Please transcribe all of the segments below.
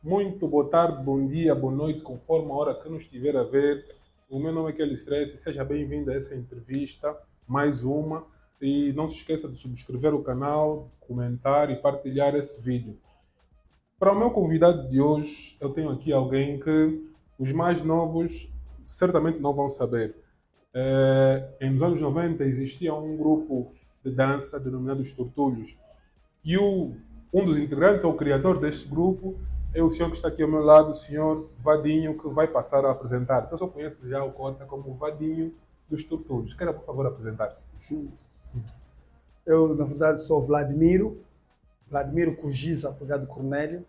Muito boa tarde, bom dia, boa noite, conforme a hora que nos estiver a ver. O meu nome é Kelly Stress e seja bem-vindo a essa entrevista, mais uma. E não se esqueça de subscrever o canal, comentar e partilhar esse vídeo. Para o meu convidado de hoje, eu tenho aqui alguém que os mais novos certamente não vão saber. Nos anos 90 existia um grupo de dança denominado os Tortulhos. E um dos integrantes, ou o criador deste grupo, é o senhor que está aqui ao meu lado, o senhor Vadinho, que vai passar a apresentar. Se eu só conheço já o Cota como Vadinho dos Tortulhos. Queira, por favor, apresentar-se. Eu, na verdade, sou Vladimiro Kujiza, apelidado Cornélio,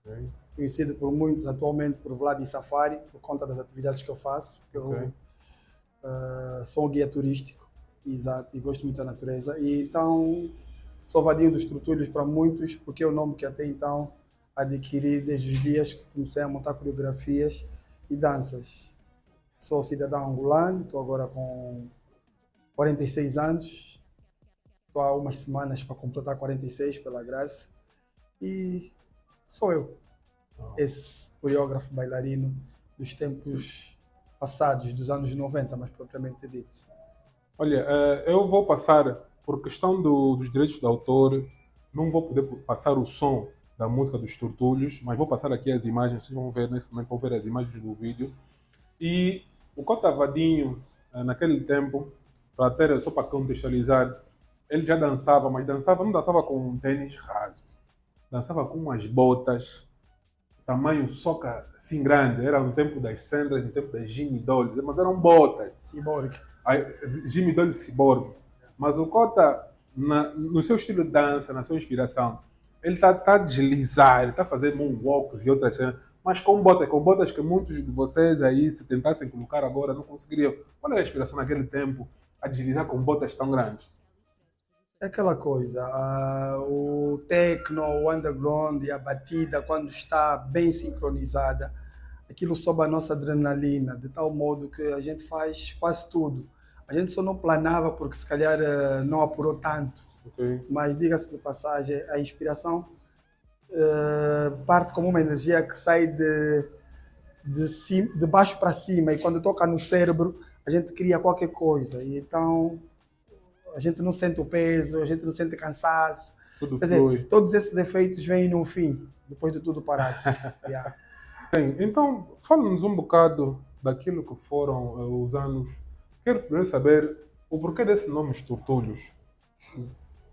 Ok, conhecido por muitos atualmente por Vlad e Safari, por conta das atividades que eu faço. ok. Sou um guia turístico, exato, e gosto muito da natureza. E então, sou Vadinho dos Tortulhos para muitos, porque é o nome que até então adquiri desde os dias que comecei a montar coreografias e danças. Sou cidadão angolano, estou agora com 46 anos. Estou há umas semanas para completar 46, pela graça. E sou eu, esse coreógrafo bailarino dos tempos passados, dos anos 90, mais propriamente dito. Olha, eu vou passar, por questão dos direitos de autor, não vou poder passar o som da música dos Tortulhos, mas vou passar aqui as imagens, vocês vão ver nesse momento, vão ver as imagens do vídeo. E o Cota Vadinho, naquele tempo, só para contextualizar, ele já dançava, mas dançava, não dançava com tênis rasos. Dançava com umas botas, tamanho soca assim grande. Era no tempo das Sandras, no tempo das Jimmy Dolly, mas eram botas. Cyborg. Aí, Jimmy Dolly Cyborg. Mas o Cota, no seu estilo de dança, na sua inspiração, ele está a deslizar, ele está a fazer moonwalks e outras cenas, mas com botas que muitos de vocês aí, se tentassem colocar agora, não conseguiriam. Qual era a inspiração naquele tempo a deslizar com botas tão grandes? É aquela coisa, o techno, o underground e a batida, quando está bem sincronizada, aquilo sobe a nossa adrenalina, de tal modo que a gente faz quase tudo. A gente só não planava porque se calhar não apurou tanto, Ok? mas diga-se de passagem, a inspiração parte como uma energia que sai de baixo para cima e quando toca no cérebro a gente cria qualquer coisa. E então a gente não sente o peso, a gente não sente cansaço. Tudo Quer dizer, flui. todos esses efeitos vêm no fim, depois de tudo parado. Yeah. Bem, então, fala-nos um bocado daquilo que foram os anos. Quero primeiro saber o porquê desse nome Os Tortulhos.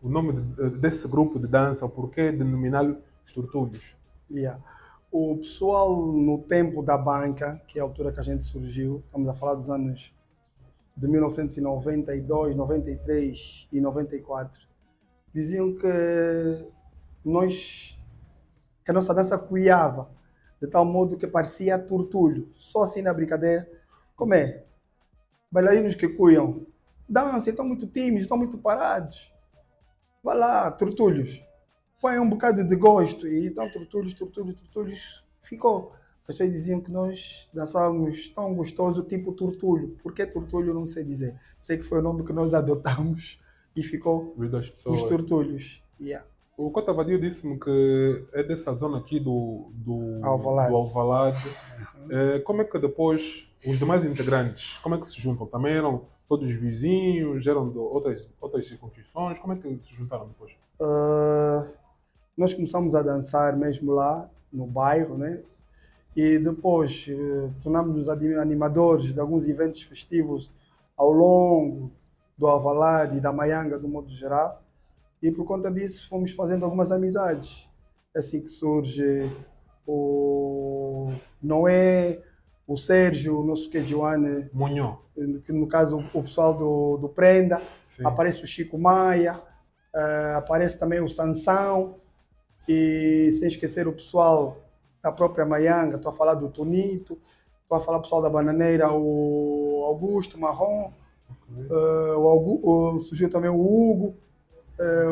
O nome desse grupo de dança, o porquê denominá-lo Os Tortulhos. Yeah. O pessoal no tempo da banca, que é a altura que a gente surgiu, estamos a falar dos anos de 1992, 93 e 94, diziam nós, que a nossa dança cuiava, de tal modo que parecia tortulho, só assim na brincadeira. Como é? Bailarinos que cuiam, dançam, estão muito tímidos, estão muito parados. Vai lá, tortulhos. Põe um bocado de gosto. E então, tortulhos, ficou. As pessoas diziam que nós dançávamos tão gostoso, tipo tortulho. Por que tortulho? Não sei dizer. Sei que foi o nome que nós adotamos e ficou Os das os pessoas. tortulhos. Yeah. O Cota Vadio disse-me que é dessa zona aqui do Alvalade. Alvalade. Como é que depois os demais integrantes, como é que se juntam? Também eram todos vizinhos, eram de outras circunscrições? Como é que se juntaram depois? Ah, nós começamos a dançar mesmo lá, no bairro, né? E depois tornámos-nos animadores de alguns eventos festivos ao longo do Alvalade e da Maianga, do modo geral. E por conta disso fomos fazendo algumas amizades. É assim que surge o Noé, o Sérgio, o nosso Kejuane, Munhó, que no caso o pessoal do Prenda, sim. aparece o Chico Maia, aparece também o Sansão, e sem esquecer o pessoal da própria Maianga, estou a falar do Tonito, estou a falar do pessoal da Bananeira, o Augusto Marrom, surgiu também o Hugo,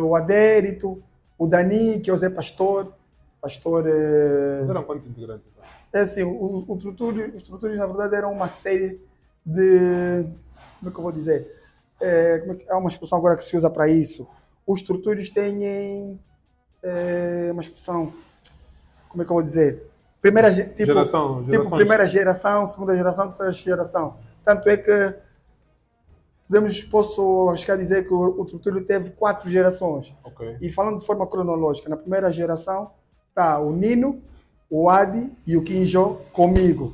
o Adérito, o Dani, que é o Zé Pastor. Pastor Mas eram quantos integrantes? Então? é assim, os Trutúrios na verdade eram uma série de, como é que eu vou dizer? É uma expressão agora que se usa para isso. Os Trutúrios têm uma expressão, como é que eu vou dizer? Tipo, Gerações. primeira geração, segunda geração, terceira geração. Tanto é que posso arriscar dizer que o Trutulho teve 4 gerações. Ok. E falando de forma cronológica, na primeira geração está o Nino, o Adi e o Quinjó comigo.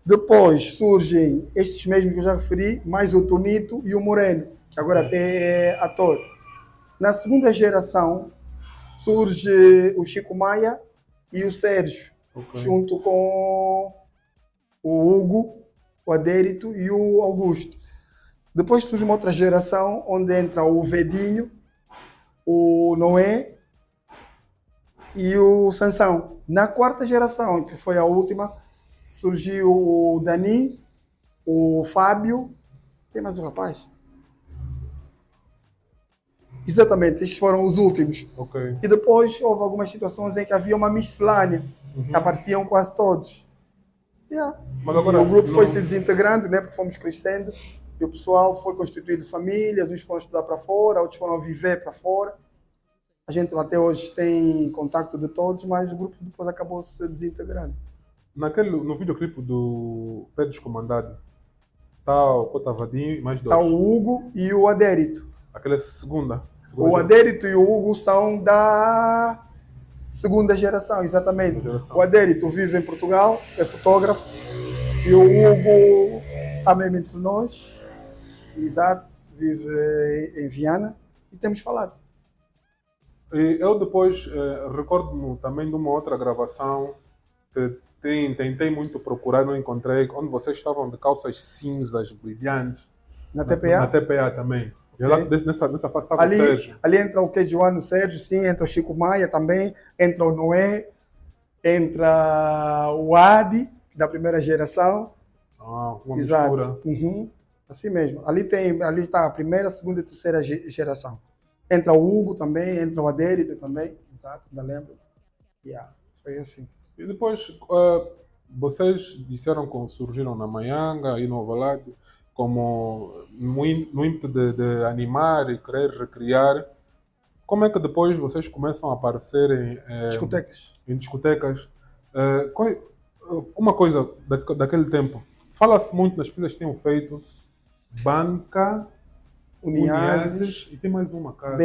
Depois surgem estes mesmos que eu já referi, mais o Tonito e o Moreno, que agora até é ator. Na segunda geração surge o Chico Maia e o Sérgio, junto com o Hugo, o Adérito e o Augusto. Depois surge uma outra geração onde entra o Vedinho, o Noé e o Sansão. Na quarta geração, que foi a última, surgiu o Dani, o Fábio, tem mais um rapaz? Exatamente, estes foram os últimos. Ok. E depois houve algumas situações em que havia uma miscelânea, que apareciam quase todos. Yeah. Mas agora, e o grupo foi se desintegrando, né, porque fomos crescendo, e o pessoal foi constituído famílias, uns foram estudar para fora, outros foram viver para fora. A gente até hoje tem contato de todos, mas o grupo depois acabou se desintegrando. No videoclipe do Pé Descomandado, está o Cotavadinho e mais 2. Está o Hugo e o Adérito. Aquela segunda O Adérito e o Hugo são da segunda geração, exatamente. O Adérito vive em Portugal, é fotógrafo, e o Hugo está mesmo entre nós, exato, vive em Viana, e temos falado. E eu depois recordo-me também de uma outra gravação que tentei muito procurar, não encontrei, onde vocês estavam de calças cinzas, brilhantes. Na TPA? Na TPA também. Okay. E lá nessa fase estava ali, o Sérgio. Ali entra o Queijoano Sérgio, sim, entra o Chico Maia também, entra o Noé, entra o Adi, da primeira geração. Uma exato. Mistura. Uhum. Assim mesmo. Ali está a primeira, segunda e terceira geração. Entra o Hugo também, entra o Adérito também. Exato, ainda lembro. Yeah, foi assim. E depois, vocês disseram que surgiram na Maianga e no Alvalade como no ímpeto de animar e querer recriar. Como é que depois vocês começam a aparecer em discotecas? Uma coisa daquele tempo. Fala-se muito nas pesquisas que tinham feito. Banca, Uniazes e tem mais uma casa.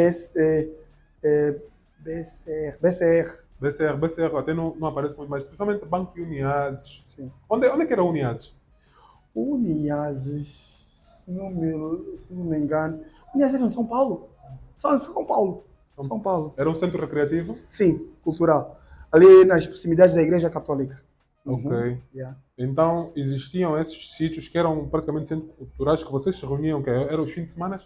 BCR até não aparece muito mais, principalmente Banco e Uniazes. Sim. Onde é que era Uniazes? Uniazes, se não me engano. Uniazes era em São Paulo. São São Paulo. Era um centro recreativo? Sim, cultural. Ali nas proximidades da Igreja Católica. Ok. Yeah. Então existiam esses sítios que eram praticamente centros culturais que vocês se reuniam, que eram os fins de semana?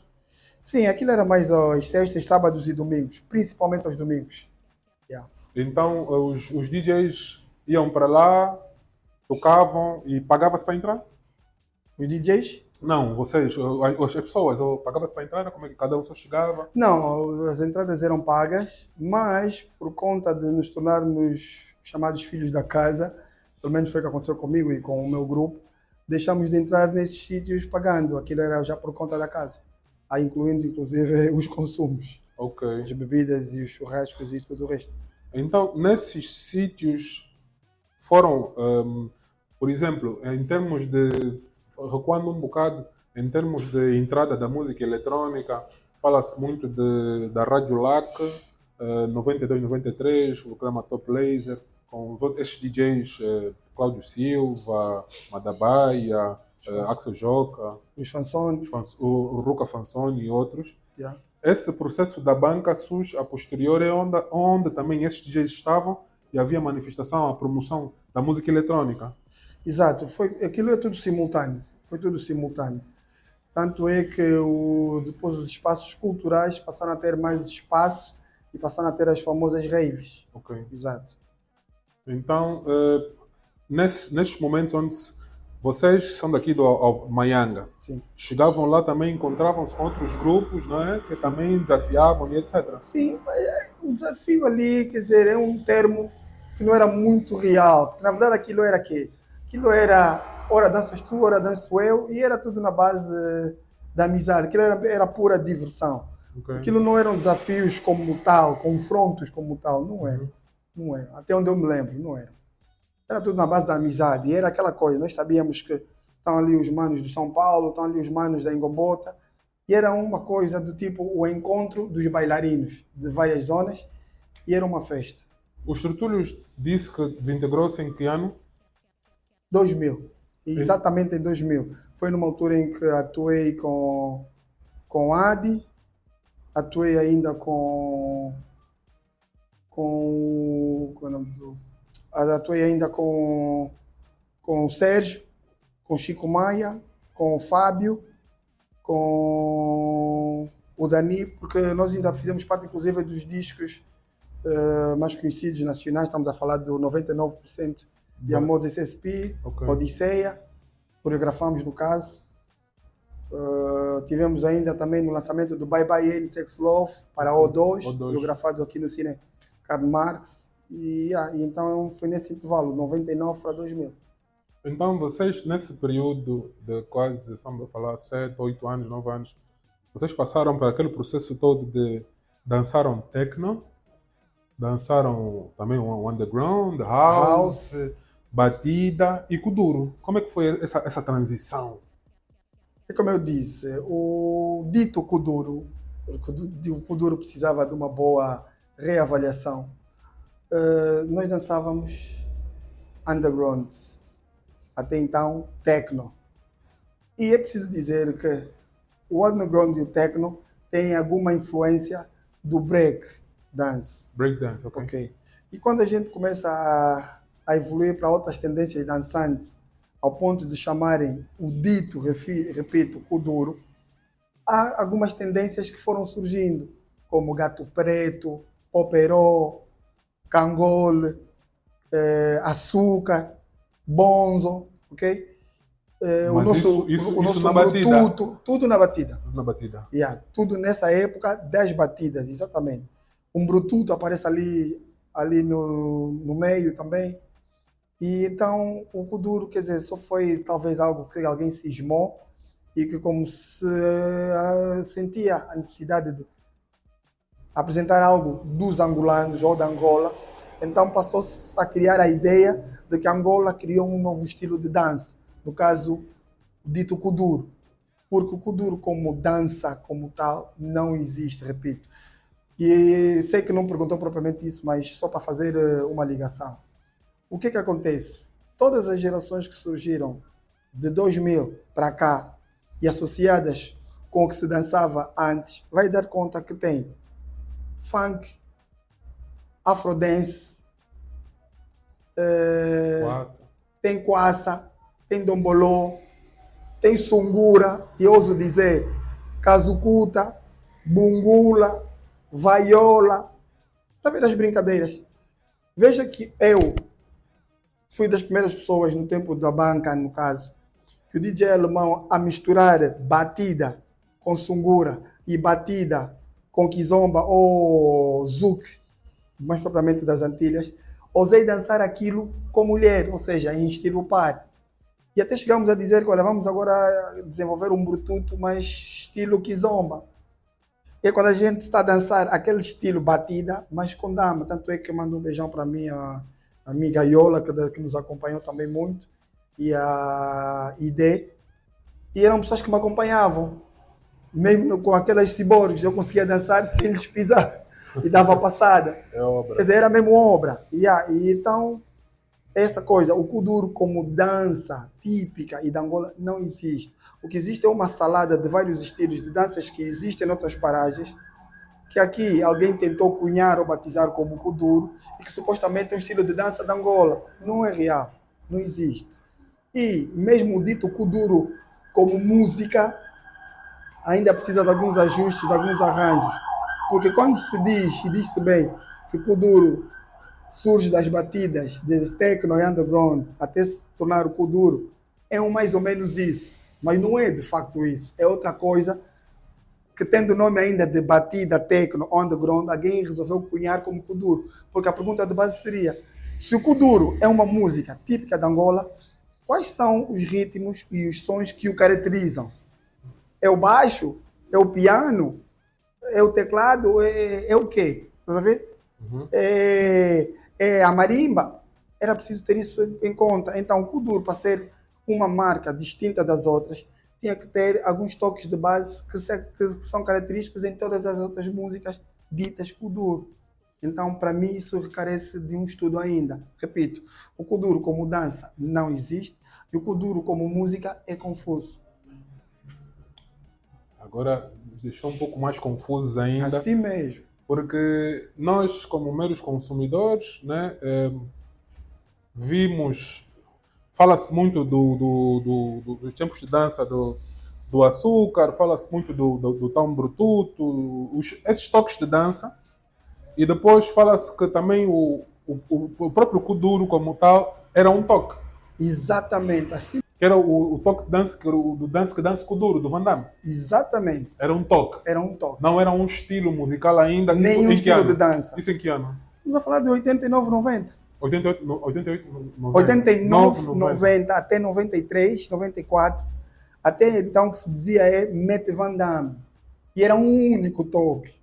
Sim, aquilo era mais às sextas, sábados e domingos, principalmente aos domingos. Yeah. Então os DJs iam para lá, tocavam e pagava-se para entrar? Os DJs? Não, vocês, as pessoas, pagava-se para entrar? Como é que cada um só chegava? Não, as entradas eram pagas, mas por conta de nos tornarmos chamados filhos da casa, pelo menos foi o que aconteceu comigo e com o meu grupo, deixamos de entrar nesses sítios pagando. Aquilo era já por conta da casa, aí incluindo inclusive os consumos. Ok. As bebidas e os churrascos e tudo o resto. Então, nesses sítios foram, por exemplo, em termos de, recuando um bocado, em termos de entrada da música eletrónica, fala-se muito da Rádio LAC, 92, 93, o programa Top Laser, com esses DJs, Cláudio Silva, Madabaia, Axel Joca, os Fansone, o Ruca Fansone e outros. Yeah. Esse processo da banca surge a posterior é onde também esses DJs estavam e havia manifestação, a promoção da música eletrónica. Exato, aquilo é tudo simultâneo, foi tudo simultâneo. Tanto é que depois os espaços culturais passaram a ter mais espaço e passaram a ter as famosas raves. Ok. Exato. Então, nesses momentos onde vocês são daqui do Maianga, sim, chegavam lá também, encontravam-se com outros grupos, não é? Que também desafiavam e etc. Sim, o desafio ali, quer dizer, é um termo que não era muito real. Porque, na verdade, aquilo era quê? Aquilo era ora danças tu, ora danço eu, e era tudo na base da amizade. Aquilo era pura diversão. Okay. Aquilo não eram desafios como tal, confrontos como tal, não era. Não era. Até onde eu me lembro, não era. Era tudo na base da amizade. E era aquela coisa. Nós sabíamos que estão ali os manos do São Paulo, estão ali os manos da Engombota. E era uma coisa do tipo o encontro dos bailarinos de várias zonas. E era uma festa. Os Tertúlios disse que desintegrou-se em que ano? 2000. Exatamente em 2000. Foi numa altura em que atuei com Adi, atuei ainda com o nome atuei ainda com o Sérgio, com Chico Maia, com o Fábio, com o Dani, porque nós ainda fizemos parte, inclusive, dos discos mais conhecidos nacionais. Estamos a falar do 99% de Amor de SSP, Ok. Odisseia, coreografamos no caso. Tivemos ainda também no lançamento do Bye Bye Ain't Sex Love para O2, coreografado aqui no Cine Karl Marx. E então foi nesse intervalo, 99 para 2000. Então vocês, nesse período de quase, estamos a falar, 7, 8 anos, 9 anos, vocês passaram por aquele processo todo de dançaram techno, dançaram também o underground, house, batida e kuduro. Como é que foi essa transição? E como eu disse, o dito Kuduro, o Kuduro precisava de uma boa reavaliação. Nós dançávamos underground, até então techno. E é preciso dizer que o underground e o techno têm alguma influência do break dance. Break dance, ok. Ok. E quando a gente começa a evoluir para outras tendências dançantes, ao ponto de chamarem o dito, repito, Kuduro, há algumas tendências que foram surgindo, como Gato Preto, Poperó, Cangol, Açúcar, Bonzo, ok? Mas o nosso na batida? Brututo, tudo na batida. Tudo na batida. Yeah, tudo nessa época, 10 batidas, exatamente. Um Brututo aparece ali no meio também. E então o Kuduro, quer dizer, só foi talvez algo que alguém cismou e que como se sentia a necessidade de apresentar algo dos angolanos ou da Angola, então passou-se a criar a ideia de que Angola criou um novo estilo de dança, no caso dito Kuduro, porque o Kuduro como dança, como tal, não existe, repito. E sei que não perguntou propriamente isso, mas só para fazer uma ligação. O que acontece? Todas as gerações que surgiram de 2000 para cá e associadas com o que se dançava antes, vai dar conta que tem funk, afrodance, tem kwassa, tem dombolô, tem sungura, e ouso dizer casucuta, bungula, vaiola. Está vendo as brincadeiras? Veja que eu fui das primeiras pessoas no tempo da banca, no caso, que o DJ alemão a misturar batida com sungura e batida com kizomba ou zouk, mais propriamente das Antilhas, ousei dançar aquilo com mulher, ou seja, em estilo par. E até chegamos a dizer que, olha, vamos agora desenvolver um brututo, mas estilo kizomba. E quando a gente está a dançar aquele estilo batida, mas com dama, tanto é que eu mando um beijão para mim, a amiga Iola, que nos acompanhou também muito, e a Ide, e eram pessoas que me acompanhavam, mesmo com aquelas ciborgues, eu conseguia dançar sem lhes pisar, e dava passada. É obra. Quer dizer, era mesmo obra. E então, essa coisa, o Kuduro como dança típica e da Angola não existe. O que existe é uma salada de vários estilos de danças que existem em outras paragens, que aqui alguém tentou cunhar ou batizar como Kuduro, e que supostamente é um estilo de dança da Angola. Não é real, não existe. E mesmo o dito Kuduro como música, ainda precisa de alguns ajustes, de alguns arranjos. Porque quando se diz, e diz-se bem, que o Kuduro surge das batidas de techno e underground até se tornar o Kuduro, é mais ou menos isso. Mas não é de facto isso. É outra coisa que, tendo o nome ainda de batida, techno, underground, alguém resolveu cunhar como Kuduro. Porque a pergunta de base seria, se o Kuduro é uma música típica da Angola, quais são os ritmos e os sons que o caracterizam? É o baixo? É o piano? É o teclado? É o quê? Tá vendo? Uhum. É a marimba? Era preciso ter isso em conta. Então, o Kuduro, para ser uma marca distinta das outras, tinha que ter alguns toques de base que são característicos em todas as outras músicas ditas Kuduro. Então, para mim, isso carece de um estudo ainda. Repito, o Kuduro como dança não existe e o Kuduro como música é confuso. Agora nos deixou um pouco mais confusos ainda, Assim mesmo. porque nós, como meros consumidores, né, vimos. Fala-se muito dos tempos de dança do açúcar, fala-se muito do tão brututo, esses toques de dança, e depois fala-se que também o próprio Kuduro, como tal, era um toque. Exatamente. Assim, Que era o toque de dança, que era o do Dance que Dance Kuduro, do Van Damme. exatamente. Era um toque. Era um toque. Não era um estilo musical ainda. Nem Isso um em que estilo ano? de dança. Isso em que ano? Estamos a falar de 89, 90. 88, 90. 89, 90 até 93, 94. Até então que se dizia é Mete Van Damme. E era um único toque.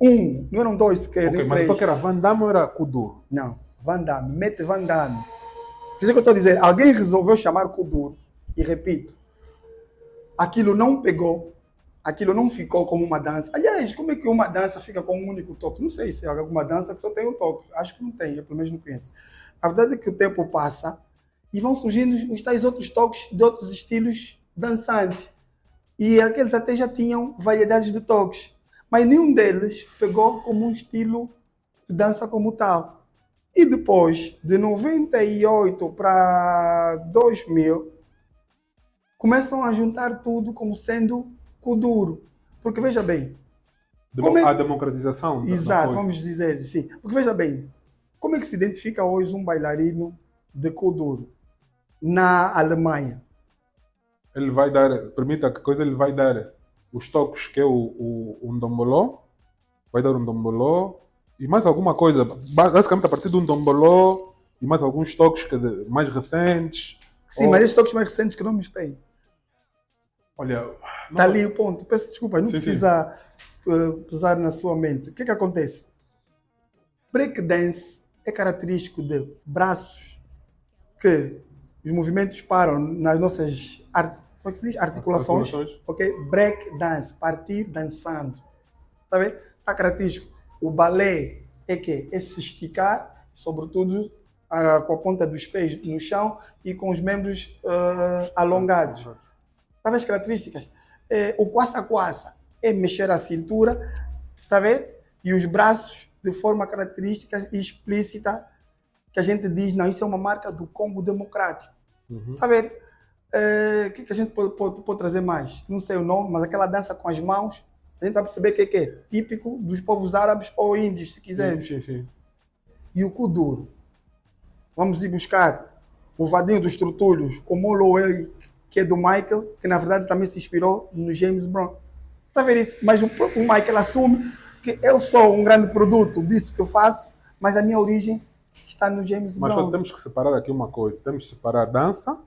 Um, não eram dois sequer, Ok, nem mas o três. toque era Van Damme ou era Kuduro? Não, Van Damme, Mete Van Damme. Por isso que eu estou a dizer, alguém resolveu chamar Kuduro. E repito, aquilo não pegou, aquilo não ficou como uma dança. Aliás, como é que uma dança fica com um único toque? Não sei se há alguma dança que só tem um toque. Acho que não tem, eu pelo menos não conheço. A verdade é que o tempo passa e vão surgindo os tais outros toques de outros estilos dançantes. E aqueles até já tinham variedades de toques. Mas nenhum deles pegou como um estilo de dança como tal. E depois, de 98 para 2000, começam a juntar tudo como sendo Kuduro. Porque veja bem, como é- A democratização da exato, coisa. vamos dizer assim. Porque veja bem, como é que se identifica hoje um bailarino de Kuduro na Alemanha? Ele vai dar, permita que coisa, ele vai dar os toques que é o ndomboló, vai dar um ndomboló e mais alguma coisa, basicamente a partir do ndomboló e mais alguns toques mais recentes. Sim, mas esses toques mais recentes que não me têm. Olha, Está ali o ponto. Peço desculpa, não Sim, precisa pesar na sua mente. O que é que acontece? Breakdance é característico de braços que os movimentos param nas nossas como é que se diz? Articulações. Ok? Breakdance, partir dançando. Está bem? Está característico. O balé é que é se esticar, sobretudo com a ponta dos pés no chão e com os membros alongados. Está vendo as características? O quassa-quassa é mexer a cintura, está vendo? E os braços de forma característica e explícita, que a gente diz, não, isso é uma marca do combo democrático. Está vendo? O que a gente pode trazer mais? Não sei o nome, mas aquela dança com as mãos, a gente vai perceber que é típico dos povos árabes ou índios, se quisermos. Sim. E o Kuduro. Vamos ir buscar o Vadinho dos Trutulhos, como o Lowell, que é do Michael, que na verdade também se inspirou no James Brown. Está a ver isso? Mas o Michael assume que eu sou um grande produto disso que eu faço, mas a minha origem está no James Mas Brown. só temos que separar aqui uma coisa, temos que separar dança,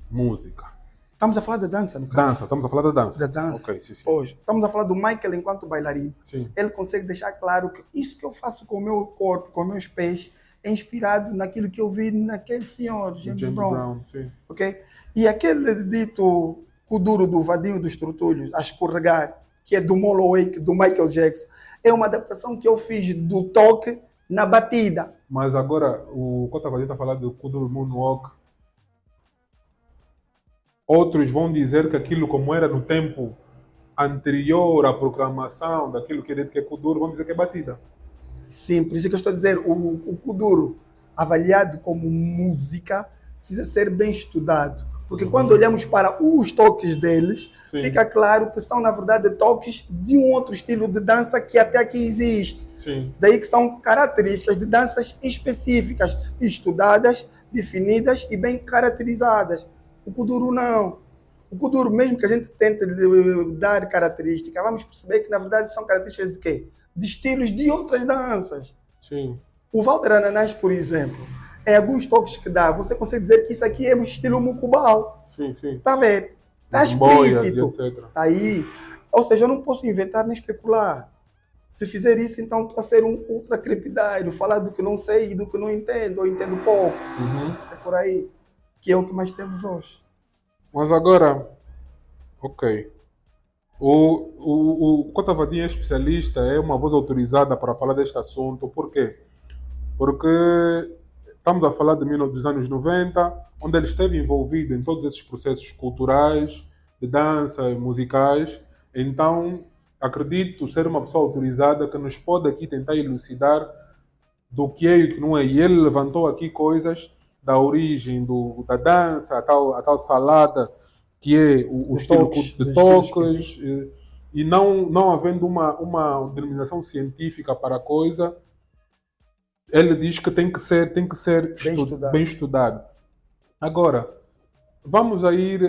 música. Estamos a falar da dança, no caso. Estamos a falar da dança. Da dança. Ok, sim. Hoje. Estamos a falar do Michael enquanto bailarino. Sim. Ele consegue deixar claro que isso que eu faço com o meu corpo, com os meus pés, é inspirado naquilo que eu vi naquele senhor, James Brown. Sim. Okay? E aquele dito Kuduro do Vadinho dos Trutulhos, a escorregar, que é do Molo Wake, do Michael Jackson, é uma adaptação que eu fiz do toque na batida. Mas agora, o Cota Vadinho está falando do Kuduro Moonwalk. Outros vão dizer que aquilo, como era no tempo anterior à proclamação daquilo que é dito que é Kuduro, vão dizer que é batida. Sim, por isso que eu estou a dizer, o Kuduro, avaliado como música, precisa ser bem estudado. Porque quando olhamos para os toques deles, Sim. fica claro que são, na verdade, toques de um outro estilo de dança que até aqui existe. Sim. Daí que são características de danças específicas, estudadas, definidas e bem caracterizadas. O Kuduro não. O Kuduro, mesmo que a gente tente dar características, vamos perceber que, na verdade, são características de quê? De estilos de outras danças. Sim. O Walter Ananás, por exemplo, é alguns toques que dá, você consegue dizer que isso aqui é um estilo mucubal. Sim. Está a ver? Está Boias, explícito. etc. Aí, ou seja, eu não posso inventar nem especular. Se fizer isso, então estou a ser um ultra crepidário, falar do que não sei e do que não entendo, ou entendo pouco. Uhum. É por aí, que é o que mais temos hoje. Mas agora, ok. O Cota Vadim é especialista, é uma voz autorizada para falar deste assunto. Por quê? Porque estamos a falar dos anos 90, onde ele esteve envolvido em todos esses processos culturais, de dança e musicais. Então, acredito ser uma pessoa autorizada que nos pode aqui tentar elucidar do que é e o que não é. E ele levantou aqui coisas da origem da dança, a tal salada que é o De estilo toques, de dos estilos toques, e não havendo uma denominação científica para a coisa, ele diz que tem que ser bem bem estudados. estudado. Agora, vamos a ir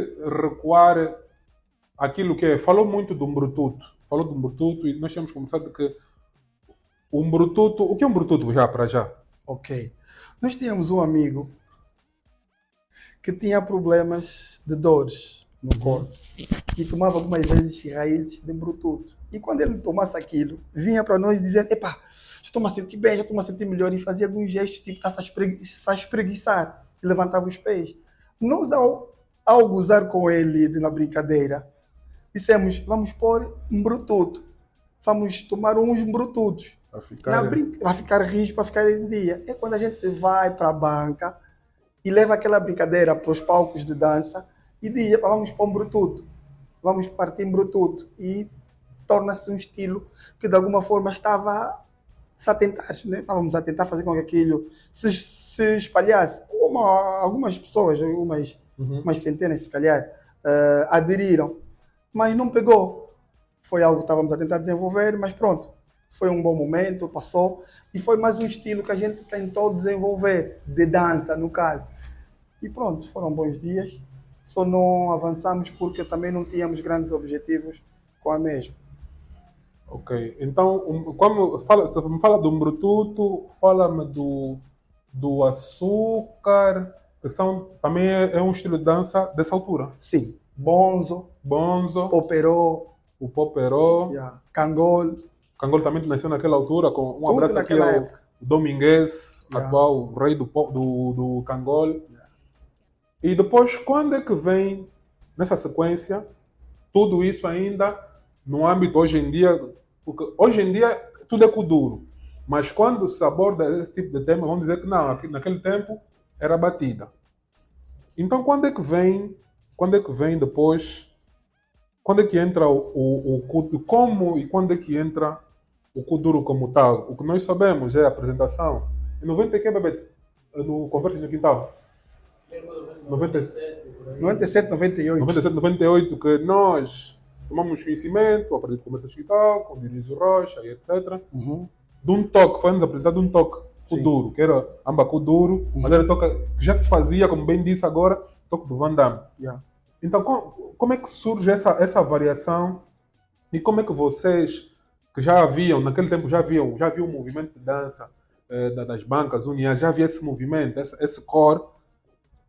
recuar aquilo que é. Falou muito do Mbrututo. Falou do Mbrututo e nós temos conversado que o Mbrututo. O que é um Mbrututo já para já? Ok. Nós tínhamos um amigo que tinha problemas de dores no corpo e tomava algumas vezes raízes de brututo. E quando ele tomasse aquilo, vinha para nós dizendo: epá, já estou-me a sentir bem, já estou-me a sentir melhor. E fazia alguns gestos, tipo, está-se a espreguiçar. E levantava os pés. Nós, ao gozar com ele na brincadeira, dissemos: vamos pôr um brututo. Vamos tomar uns brututos. Para ficar. Vai ficar rijo, para ficar em dia. É quando a gente vai para a banca e leva aquela brincadeira para os palcos de dança e diz: "Epá, vamos para um brututo, vamos partir em brututo", e torna-se um estilo que de alguma forma estava-se a tentar, né? Estávamos a tentar fazer com que aquilo se espalhasse. Algumas pessoas, umas centenas se calhar, aderiram, mas não pegou. Foi algo que estávamos a tentar desenvolver, mas pronto, foi um bom momento, passou, e foi mais um estilo que a gente tentou desenvolver, de dança, no caso. E pronto, foram bons dias, só não avançamos porque também não tínhamos grandes objetivos com a mesma. Ok. Então, se me fala do Mbrututo, fala-me do açúcar, que também é um estilo de dança dessa altura. Sim, bonzo, Bonzo, poperó, o Poperó. yeah, cangol, Cangol também nasceu naquela altura. Um tudo abraço aqui naquela ao época. Domingues, Yeah, atual rei do Cangol. yeah. E depois, quando é que vem, nessa sequência, tudo isso ainda no âmbito hoje em dia? Porque hoje em dia tudo é kuduro. Mas quando se aborda esse tipo de tema, vamos dizer que não, naquele tempo era batida. Então, quando é que vem depois, quando é que entra como e quando é que entra o kuduro como tal? O que nós sabemos é a apresentação. Em 90 que é, Bebete? No Conversas no Quintal. 90, 97, 98. 97, 98, que nós tomamos conhecimento, a partir de Conversas no Quintal, com Dionísio Rocha e etc. Uhum. De um toque, foi-nos apresentado um toque Sim. kuduro, que era amba kuduro, mas era toque que já se fazia, como bem disse agora, toque do Van Damme. Yeah. Então, como é que surge essa variação e como é que vocês, que já haviam, naquele tempo já haviam um movimento de dança das bancas uniãs, já havia esse movimento, esse core,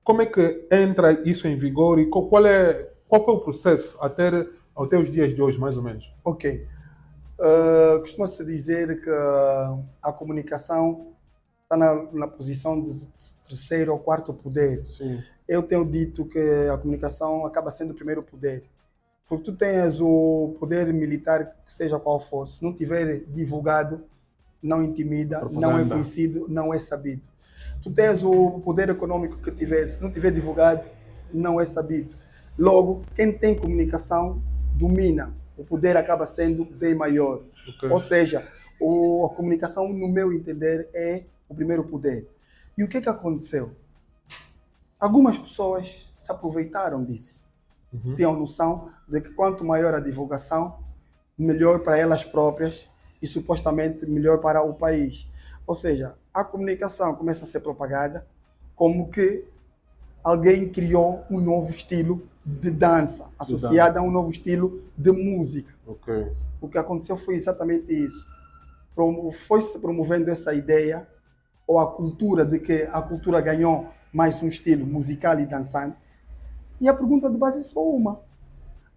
como é que entra isso em vigor e qual foi o processo até os dias de hoje, mais ou menos? Ok. Costuma-se dizer que a comunicação está na posição de terceiro ou quarto poder. Sim. Eu tenho dito que a comunicação acaba sendo o primeiro poder. Porque tu tens o poder militar, que seja qual for, se não tiver divulgado, não intimida, não é conhecido, não é sabido. Tu tens o poder econômico que tiver, se não tiver divulgado, não é sabido. Logo, quem tem comunicação domina. O poder acaba sendo bem maior. Okay. Ou seja, a comunicação, no meu entender, é o primeiro poder. E o que aconteceu? Algumas pessoas se aproveitaram disso. Uhum. Tinham noção de que quanto maior a divulgação, melhor para elas próprias e supostamente melhor para o país. Ou seja, a comunicação começa a ser propagada como que alguém criou um novo estilo de dança, associado a um novo estilo de música. Okay. O que aconteceu foi exatamente isso. Foi-se promovendo essa ideia, ou a cultura de que a cultura ganhou mais um estilo musical e dançante. E a pergunta de base é só uma.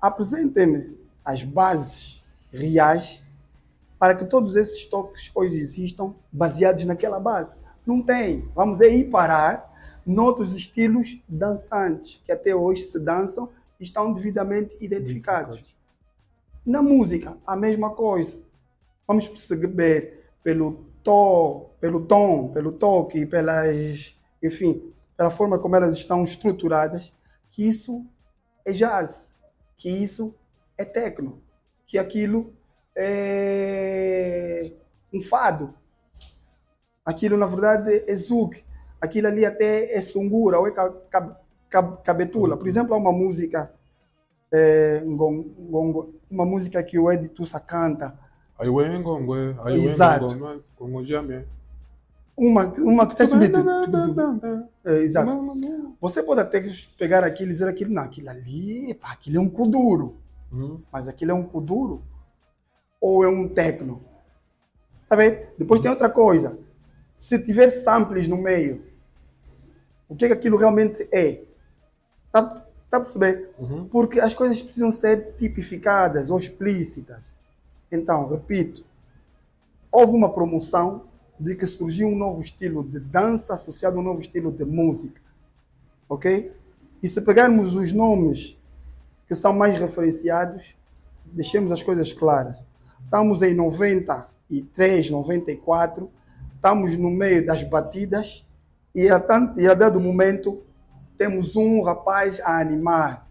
Apresentem-me as bases reais para que todos esses toques hoje existam baseados naquela base. Não tem. Vamos aí parar noutros estilos dançantes que até hoje se dançam e estão devidamente identificados. Na música, a mesma coisa. Vamos perceber pelo tom, pelo toque, enfim, pela forma como elas estão estruturadas, que isso é jazz, que isso é techno, que aquilo é um fado, aquilo na verdade é zouk, aquilo ali até é sungura ou é cabetula. Por exemplo, há uma música, uma música que o Ed Tussa canta. Exato. Uma que está subindo. Exato. Você pode até pegar aquilo e dizer aquilo, não, aquilo ali, pá, aquilo é um kuduro. Mas aquilo é um kuduro ou é um techno? Tá vendo? Depois tem outra coisa. Se tiver samples no meio, o que aquilo realmente é? Tá a perceber? Porque as coisas precisam ser tipificadas ou explícitas. Então, repito, houve uma promoção de que surgiu um novo estilo de dança associado a um novo estilo de música. Ok? E se pegarmos os nomes que são mais referenciados, deixemos as coisas claras. Estamos em 93, 94, estamos no meio das batidas e a dado momento temos um rapaz a animar.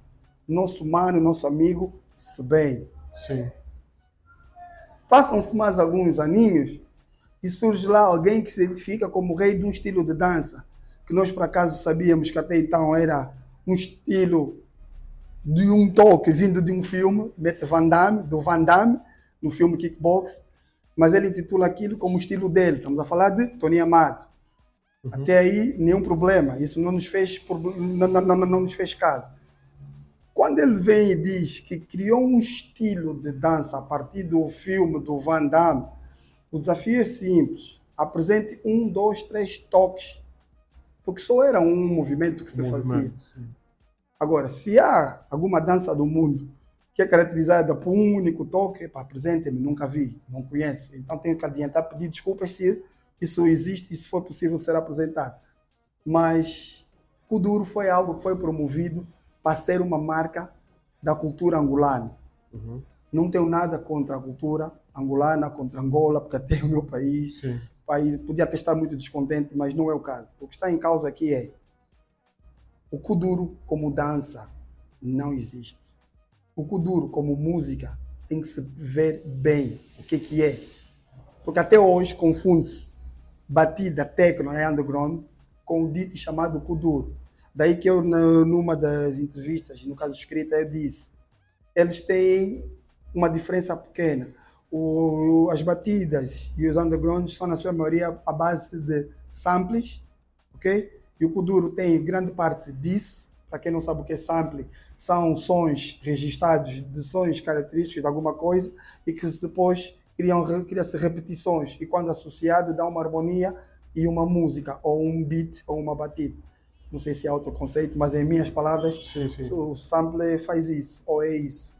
Nosso mano, nosso amigo, se bem. Sim. Passam-se mais alguns aninhos e surge lá alguém que se identifica como rei de um estilo de dança, que nós por acaso sabíamos que até então era um estilo de um toque vindo de um filme, do Van Damme, no filme Kickbox, mas ele intitula aquilo como o estilo dele. Estamos a falar de Tony Amato. Até aí, nenhum problema. Isso não nos fez caso. Quando ele vem e diz que criou um estilo de dança a partir do filme do Van Damme, o desafio é simples. Apresente 1, 2, 3 toques. Porque só era um movimento que se fazia. Sim. Agora, se há alguma dança do mundo que é caracterizada por um único toque, apresente-me, nunca vi, não conheço. Então tenho que adiantar, pedir desculpas se isso existe e se for possível ser apresentado. Mas Kuduro foi algo que foi promovido para ser uma marca da cultura angolana. Não tenho nada contra a cultura angolana, contra Angola, porque até o meu país podia até estar muito descontente, mas não é o caso. O que está em causa aqui é o Kuduro como dança não existe. O Kuduro como música tem que se ver bem o que é. Porque até hoje confunde-se batida techno e underground com o dito chamado Kuduro. Daí que eu, numa das entrevistas, no caso escrita, eu disse, eles têm uma diferença pequena. As batidas e os undergrounds são, na sua maioria, a base de samples, ok? E o Kuduro tem grande parte disso. Para quem não sabe o que é sample, são sons registrados de sons característicos de alguma coisa e que depois cria-se repetições. E quando associado, dá uma harmonia e uma música, ou um beat, ou uma batida. Não sei se é outro conceito, mas em minhas palavras, o sample faz isso, ou é isso.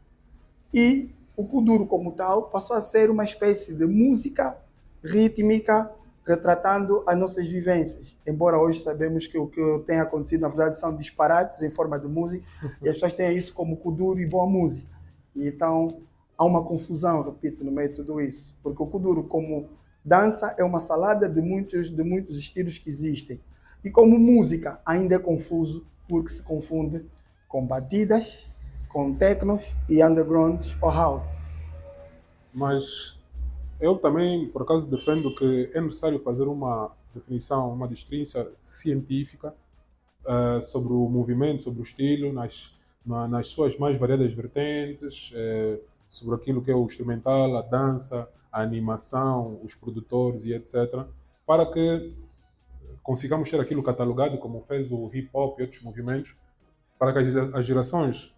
E o Kuduro, como tal, passou a ser uma espécie de música rítmica retratando as nossas vivências. Embora hoje sabemos que o que tem acontecido, na verdade, são disparates em forma de música, e as pessoas têm isso como Kuduro e boa música. E então, há uma confusão, repito, no meio de tudo isso. Porque o Kuduro, como dança, é uma salada de muitos estilos que existem. E como música, ainda é confuso, porque se confunde com batidas, com technos e undergrounds ou house. Mas eu também, por acaso, defendo que é necessário fazer uma definição, uma distinção científica sobre o movimento, sobre o estilo, nas suas mais variadas vertentes, sobre aquilo que é o instrumental, a dança, a animação, os produtores e etc., para que consigamos ter aquilo catalogado como fez o hip hop e outros movimentos, para que as gerações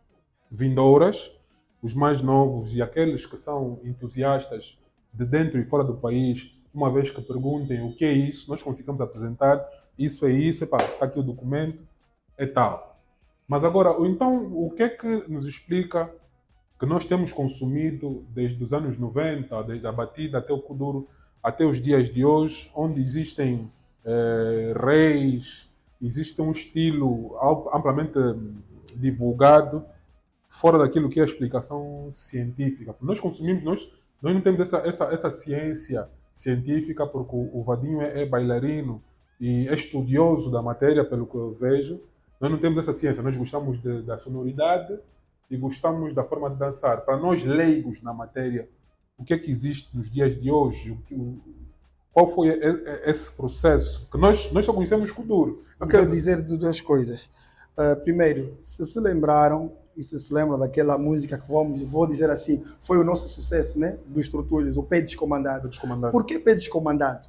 vindouras, os mais novos e aqueles que são entusiastas de dentro e fora do país, uma vez que perguntem o que é isso, nós consigamos apresentar isso, está aqui o documento, é tal. Mas agora, então, o que é que nos explica que nós temos consumido desde os anos 90, desde a batida até o kuduro, até os dias de hoje, onde existem reis, existe um estilo amplamente divulgado, fora daquilo que é a explicação científica. Nós consumimos, nós não temos essa ciência científica, porque o Vadinho é bailarino e é estudioso da matéria, pelo que eu vejo. Nós não temos essa ciência, nós gostamos da sonoridade e gostamos da forma de dançar. Para nós leigos na matéria, o que é que existe nos dias de hoje? Qual foi esse processo? Que nós só conhecemos Kuduro. Eu quero dizer duas coisas. Primeiro, se lembraram e se lembram daquela música que vou dizer assim, foi o nosso sucesso, né? Dos Trutulhos, o Pé Descomandado. Por que Pé Descomandado?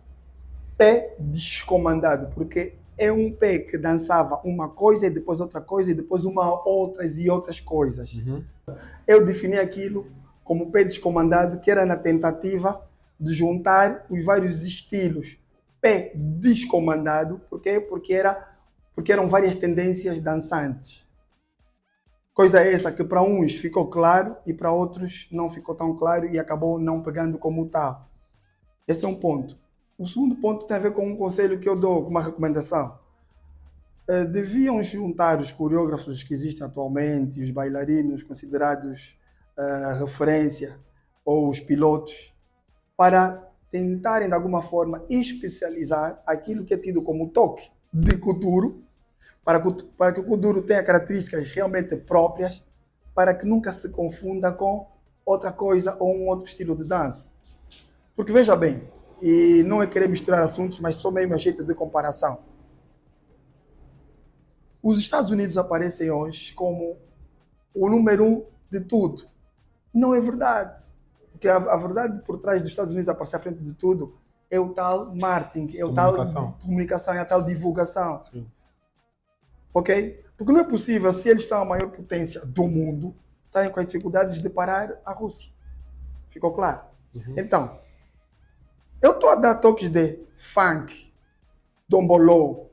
Pé descomandado, porque é um pé que dançava uma coisa e depois outra coisa e depois outras e outras coisas. Uhum. Eu defini aquilo como pé descomandado, que era na tentativa de juntar os vários estilos. Pé descomandado, por quê? Porque eram várias tendências dançantes. Coisa essa que para uns ficou claro e para outros não ficou tão claro e acabou não pegando como tal. Esse é um ponto. O segundo ponto tem a ver com um conselho que eu dou, com uma recomendação. Deviam juntar os coreógrafos que existem atualmente, os bailarinos considerados referência, ou os pilotos, para tentarem de alguma forma especializar aquilo que é tido como toque de kuduro, para que o kuduro tenha características realmente próprias, para que nunca se confunda com outra coisa ou um outro estilo de dança. Porque veja bem, e não é querer misturar assuntos, mas só mesmo a jeito de comparação. Os Estados Unidos aparecem hoje como o número 1 de tudo. Não é verdade. Porque a verdade por trás dos Estados Unidos aparecer à frente de tudo é o tal marketing, é o tal comunicação, é a tal divulgação. Sim. Ok? Porque não é possível, se eles estão a maior potência do mundo, estarem com as dificuldades de parar a Rússia. Ficou claro? Uhum. Então, eu estou a dar toques de funk, dombolô,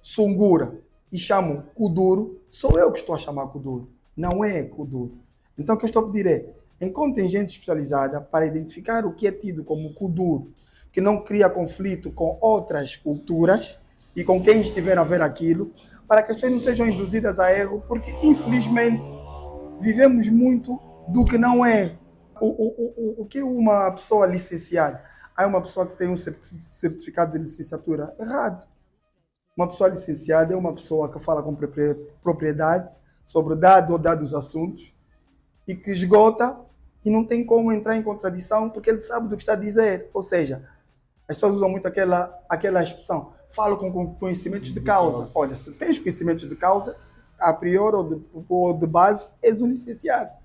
sungura e chamo kuduro, sou eu que estou a chamar kuduro, não é kuduro. Então o que eu estou a pedir é, encontrem gente especializada para identificar o que é tido como kuduro, que não cria conflito com outras culturas e com quem estiver a ver aquilo, para que as pessoas não sejam induzidas a erro, porque infelizmente vivemos muito do que não é. O que uma pessoa licenciada? Há uma pessoa que tem um certificado de licenciatura? Errado. Uma pessoa licenciada é uma pessoa que fala com propriedade sobre dado ou dados assuntos e que esgota e não tem como entrar em contradição porque ele sabe do que está a dizer. Ou seja, as pessoas usam muito aquela expressão, falo com conhecimentos de causa. Olha, se tens conhecimentos de causa, a priori ou de base, és um licenciado.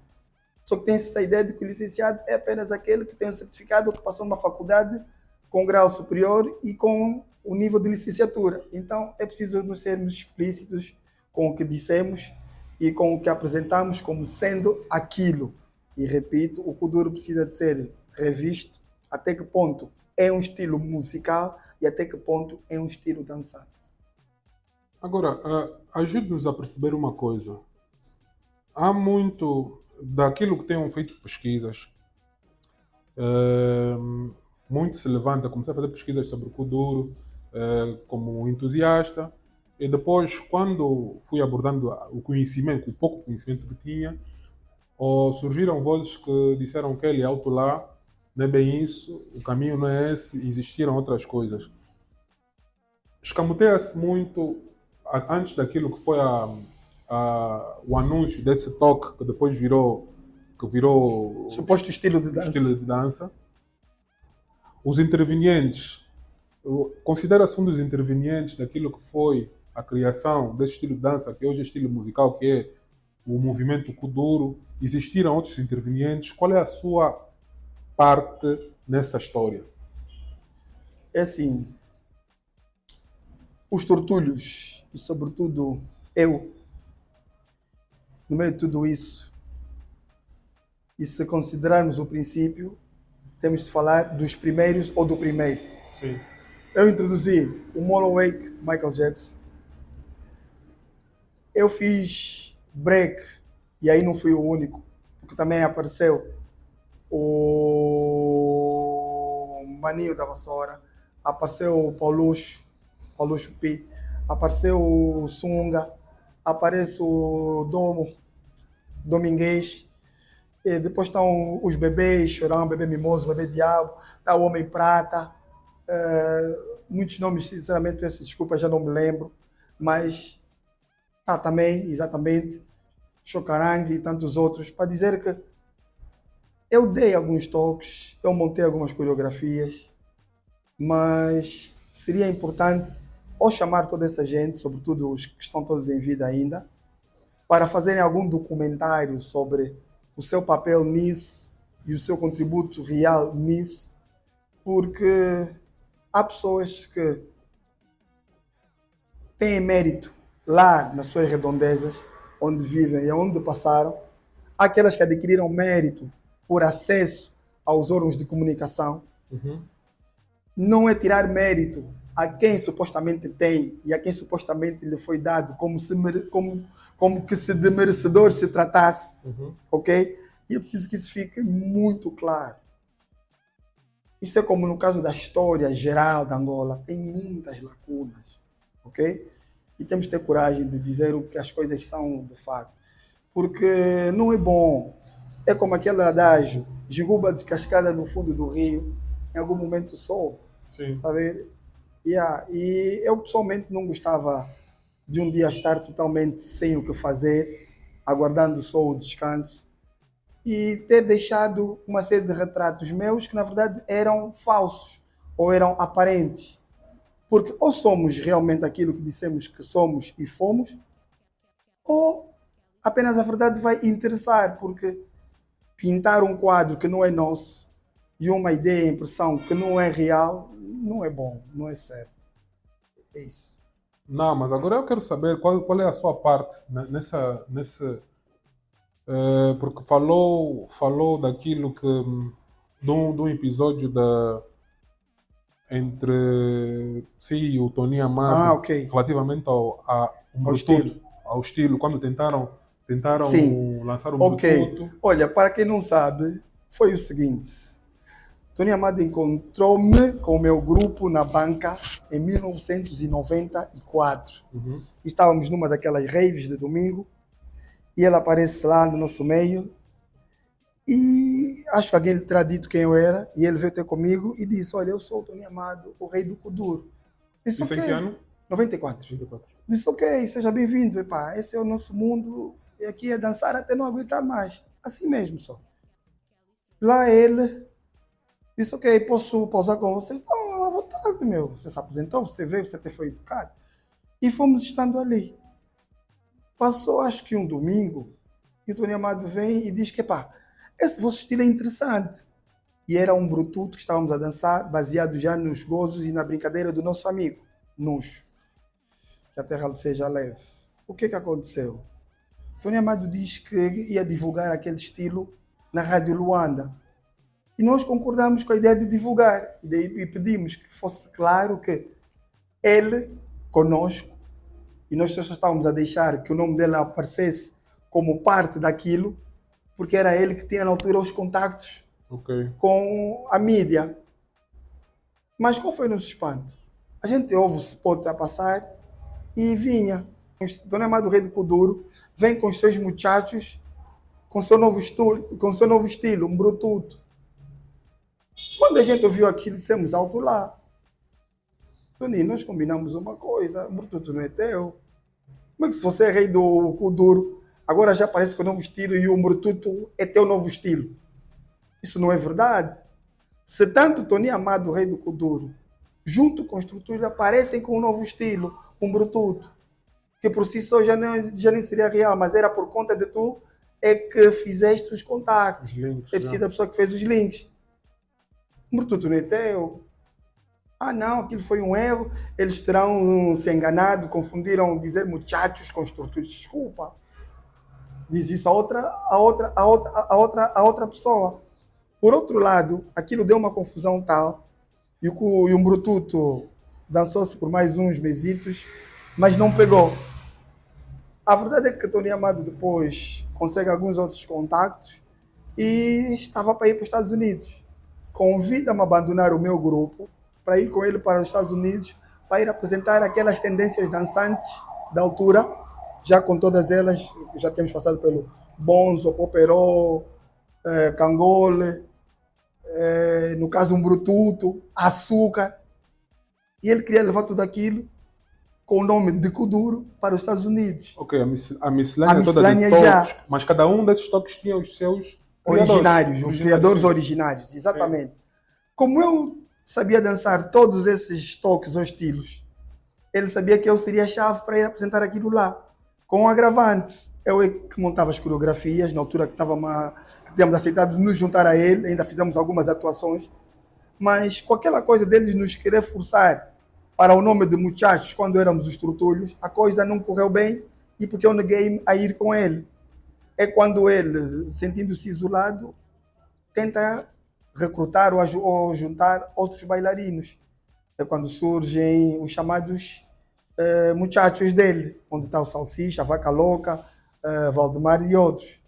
Só que tem essa ideia de que o licenciado é apenas aquele que tem um certificado ou que passou numa faculdade com grau superior e com o nível de licenciatura. Então, é preciso nos sermos explícitos com o que dissemos e com o que apresentamos como sendo aquilo. E repito, o kuduro precisa de ser revisto até que ponto é um estilo musical e até que ponto é um estilo dançante. Agora, ajude-nos a perceber uma coisa. Há muito daquilo que tenham feito pesquisas. Muito se levanta, comecei a fazer pesquisas sobre o kuduro como um entusiasta. E depois, quando fui abordando o conhecimento, o pouco conhecimento que tinha, surgiram vozes que disseram que ele é alto lá, não é bem isso, o caminho não é esse, existiram outras coisas. Escamoteia-se muito, antes daquilo que foi o anúncio desse toque, que depois virou suposto estilo de dança. Os intervenientes, considera-se um dos intervenientes daquilo que foi a criação desse estilo de dança, que hoje é estilo musical, que é o movimento kuduro. Existiram outros intervenientes. Qual é a sua parte nessa história? É assim, os tortulhos, e sobretudo eu, no meio de tudo isso, e se considerarmos o princípio, temos de falar dos primeiros ou do primeiro. Sim. Eu introduzi o Mono Wake de Michael Jackson. Eu fiz break, e aí não fui o único, porque também apareceu o Maninho da Vassoura, apareceu o Paulucho Pi, apareceu o Sunga, aparece o Domingues, e depois estão os bebês, Chorão, Bebê Mimoso, Bebê Diabo, está o Homem Prata, muitos nomes, sinceramente, peço desculpa, já não me lembro, mas tá também, exatamente, Chocarangue e tantos outros, para dizer que eu dei alguns toques, eu montei algumas coreografias, mas seria importante ou chamar toda essa gente, sobretudo os que estão todos em vida ainda, para fazerem algum documentário sobre o seu papel nisso e o seu contributo real nisso, porque há pessoas que têm mérito lá nas suas redondezas, onde vivem e onde passaram, há aquelas que adquiriram mérito por acesso aos órgãos de comunicação. Não é tirar mérito a quem supostamente tem e a quem supostamente lhe foi dado como que se de merecedor se tratasse, ok? E é preciso que isso fique muito claro. Isso é como no caso da história geral da Angola, tem muitas lacunas, ok? E temos que ter coragem de dizer o que as coisas são de fato, porque não é bom. É como aquele adágio, Jiguba descascada no fundo do rio, em algum momento sou. Sim. Tá vendo? E eu pessoalmente não gostava de um dia estar totalmente sem o que fazer, aguardando só o descanso, e ter deixado uma série de retratos meus que na verdade eram falsos ou eram aparentes. Porque ou somos realmente aquilo que dissemos que somos e fomos, ou apenas a verdade vai interessar, porque pintar um quadro que não é nosso e uma ideia, impressão que não é real, não é bom, não é certo. É isso. Não, mas agora eu quero saber qual é a sua parte porque falou daquilo que de um episódio entre si e o Tony Amado Ok. relativamente um Ao estilo. Bluetooth, ao estilo, quando tentaram Sim. lançar um Ok. Bluetooth. Olha, para quem não sabe, foi o seguinte. Tony Amado encontrou-me com o meu grupo na banca em 1994. Estávamos numa daquelas raves de domingo e ele aparece lá no nosso meio e acho que alguém lhe terá dito quem eu era e ele veio ter comigo e disse, olha, eu sou o Tony Amado, o rei do Kuduro. Disse, Isso em que ano? 94. 24. Disse, ok, seja bem-vindo, epá, esse é o nosso mundo e aqui é dançar até não aguentar mais. Assim mesmo só. Lá ele disse, ok, posso pausar com você? Então, à vontade, meu. Você se apresentou, você veio, você até foi educado. E fomos estando ali. Passou, acho que um domingo, e o Tony Amado vem e diz que, pá, esse vosso estilo é interessante. E era um brututo que estávamos a dançar, baseado já nos gozos e na brincadeira do nosso amigo, Nuxo. Que a terra seja leve. O que aconteceu? Tony Amado diz que ia divulgar aquele estilo na Rádio Luanda. E nós concordamos com a ideia de divulgar. E daí pedimos que fosse claro que ele, conosco, e nós só estávamos a deixar que o nome dele aparecesse como parte daquilo, porque era ele que tinha na altura os contactos com a mídia. Mas qual foi o nosso espanto? A gente ouve o spot a passar e vinha. Dona Amado Rei do Kuduro vem com os seus muchachos com seu novo estilo, um brututo. Quando a gente ouviu aquilo, dissemos alto lá. Tony, nós combinamos uma coisa, o brututo não é teu. Como é que se você é rei do Kuduro, agora já aparece com o novo estilo e o brututo é teu novo estilo? Isso não é verdade. Se tanto Tony Amado, rei do Kuduro, junto com estruturas aparecem com um novo estilo, um brututo, que por si só já nem seria real, mas era por conta de tu é que fizeste os contactos. Os links, Deve ser a pessoa que fez os links. O brututo não é teu. Ah, não, aquilo foi um erro. Eles terão se enganado, confundiram dizer muchachos com estruturas. Desculpa. Diz isso a outra pessoa. Por outro lado, aquilo deu uma confusão tal, e um brututo dançou-se por mais uns mesitos, mas não pegou. A verdade é que Tony Amado depois consegue alguns outros contactos e estava para ir para os Estados Unidos. Convida-me a abandonar o meu grupo para ir com ele para os Estados Unidos para ir apresentar aquelas tendências dançantes da altura, já com todas elas, já temos passado pelo Bonzo, Poperó, Cangole, no caso um Brututo, Açúcar, e ele queria levar tudo aquilo com o nome de Kuduro para os Estados Unidos. Ok, a A miscelânea toda de miscelânea toques, já mas cada um desses toques tinha os seus originários, os criadores sim. originários, exatamente. Como eu sabia dançar todos esses toques ou estilos, ele sabia que eu seria a chave para ir apresentar aquilo lá. Com o agravante, eu que montava as coreografias, na altura que tínhamos aceitado nos juntar a ele, ainda fizemos algumas atuações, mas com aquela coisa deles nos querer forçar para o nome de muchachos quando éramos os trutulhos, a coisa não correu bem e porque eu neguei a ir com ele. É quando ele, sentindo-se isolado, tenta recrutar ou juntar outros bailarinos. É quando surgem os chamados muchachos dele, onde está o Salsicha, a Vaca Louca, Valdemar e outros.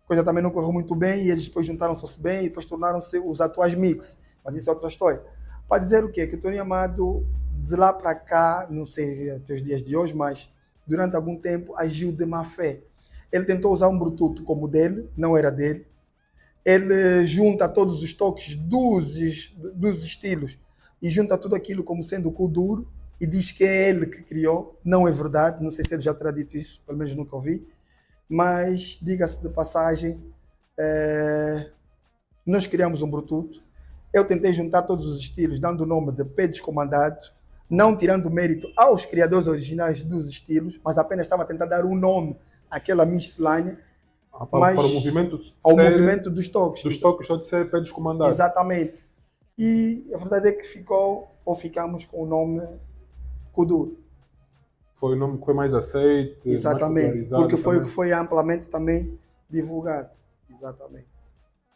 A coisa também não correu muito bem e eles depois juntaram-se bem e depois tornaram-se os atuais mix. Mas isso é outra história. Para dizer o quê? Que o Tony Amado, de lá para cá, não sei até os dias de hoje, mas durante algum tempo agiu de má fé. Ele tentou usar um Brututo como dele, não era dele. Ele junta todos os toques dos estilos e junta tudo aquilo como sendo o Kuduro e diz que é ele que criou. Não é verdade, não sei se ele já terá dito isso, pelo menos nunca ouvi. Mas, diga-se de passagem, nós criamos um Brututo. Eu tentei juntar todos os estilos, dando o nome de Pé Descomandado, não tirando mérito aos criadores originais dos estilos, mas apenas estava a tentar dar um nome àquela miscelânea, para o movimento ao movimento dos toques. Dos toques só de ser Pé Descomandado. Exatamente. E a verdade é que ficamos com o nome Kuduro. Foi o nome que foi mais aceito, exatamente, mais popularizado. Porque foi também o que foi amplamente também divulgado. Exatamente.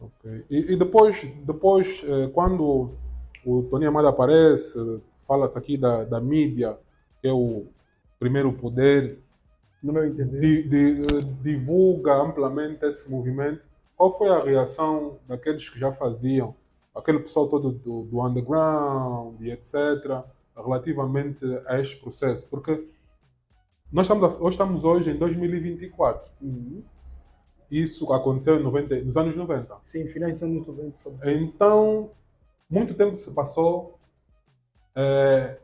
Okay. E depois, quando o Tony Amado aparece, fala-se aqui da mídia, que é o primeiro poder, no meu entender, divulga amplamente esse movimento. Qual foi a reação daqueles que já faziam, aquele pessoal todo do underground e etc., relativamente a este processo? Porque nós estamos hoje em 2024. Isso aconteceu nos anos 90. Sim, finais dos anos 90. Então, muito tempo se passou,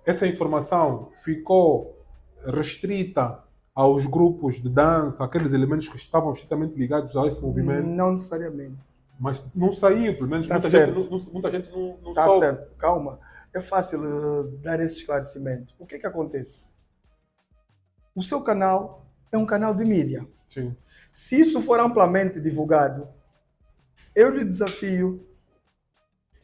essa informação ficou restrita aos grupos de dança, aqueles elementos que estavam estritamente ligados a esse movimento. Não necessariamente. Mas não saiu, pelo menos muita gente não tá soube. Certo, calma. É fácil dar esse esclarecimento. O que é que acontece? O seu canal é um canal de mídia. Sim. Se isso for amplamente divulgado, eu lhe desafio,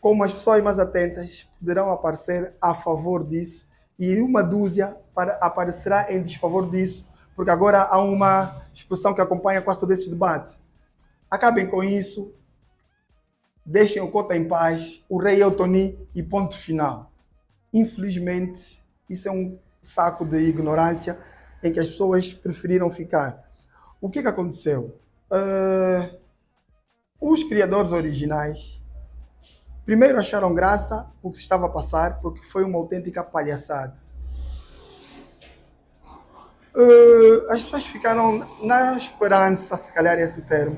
como as pessoas mais atentas poderão aparecer a favor disso e uma dúzia aparecerá em desfavor disso, porque agora há uma expressão que acompanha quase todo esse debate. Acabem com isso, deixem o Cota em paz, o rei é o Tony e ponto final. Infelizmente, isso é um saco de ignorância em que as pessoas preferiram ficar. O que aconteceu? Os criadores originais primeiro acharam graça o que se estava a passar, porque foi uma autêntica palhaçada. As pessoas ficaram na esperança, se calhar é esse o termo,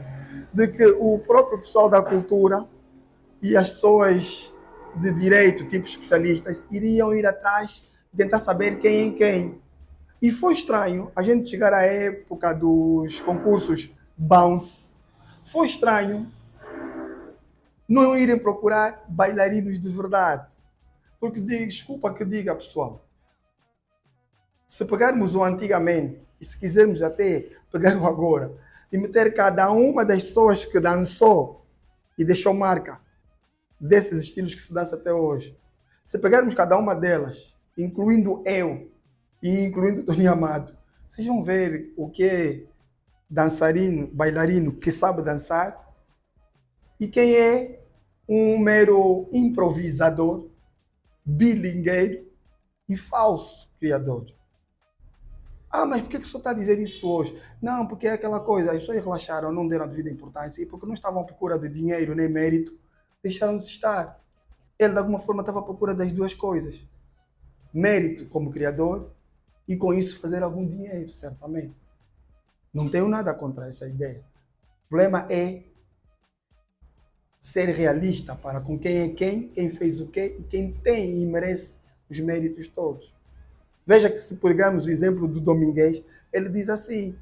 de que o próprio pessoal da cultura e as pessoas de direito, tipo especialistas, iriam ir atrás e tentar saber quem é quem. E foi estranho a gente chegar à época dos concursos Bounce. Foi estranho não irem procurar bailarinos de verdade. Porque, desculpa que diga, pessoal, se pegarmos o antigamente e se quisermos até pegar o agora e meter cada uma das pessoas que dançou e deixou marca desses estilos que se dança até hoje, se pegarmos cada uma delas, incluindo eu e incluindo Tony Amado, vocês vão ver o que é dançarino, bailarino que sabe dançar e quem é um mero improvisador, bilingueiro e falso criador. Mas por que que o senhor está a dizer isso hoje? Não, porque é aquela coisa, as pessoas relaxaram, não deram a devida importância e porque não estavam à procura de dinheiro nem mérito, deixaram de estar. Ele, de alguma forma, estava à procura das duas coisas. Mérito como criador e, com isso, fazer algum dinheiro, certamente. Não tenho nada contra essa ideia. O problema é ser realista para com quem é quem fez o quê e quem tem e merece os méritos todos. Veja que se pegarmos o exemplo do Domingues, ele diz assim,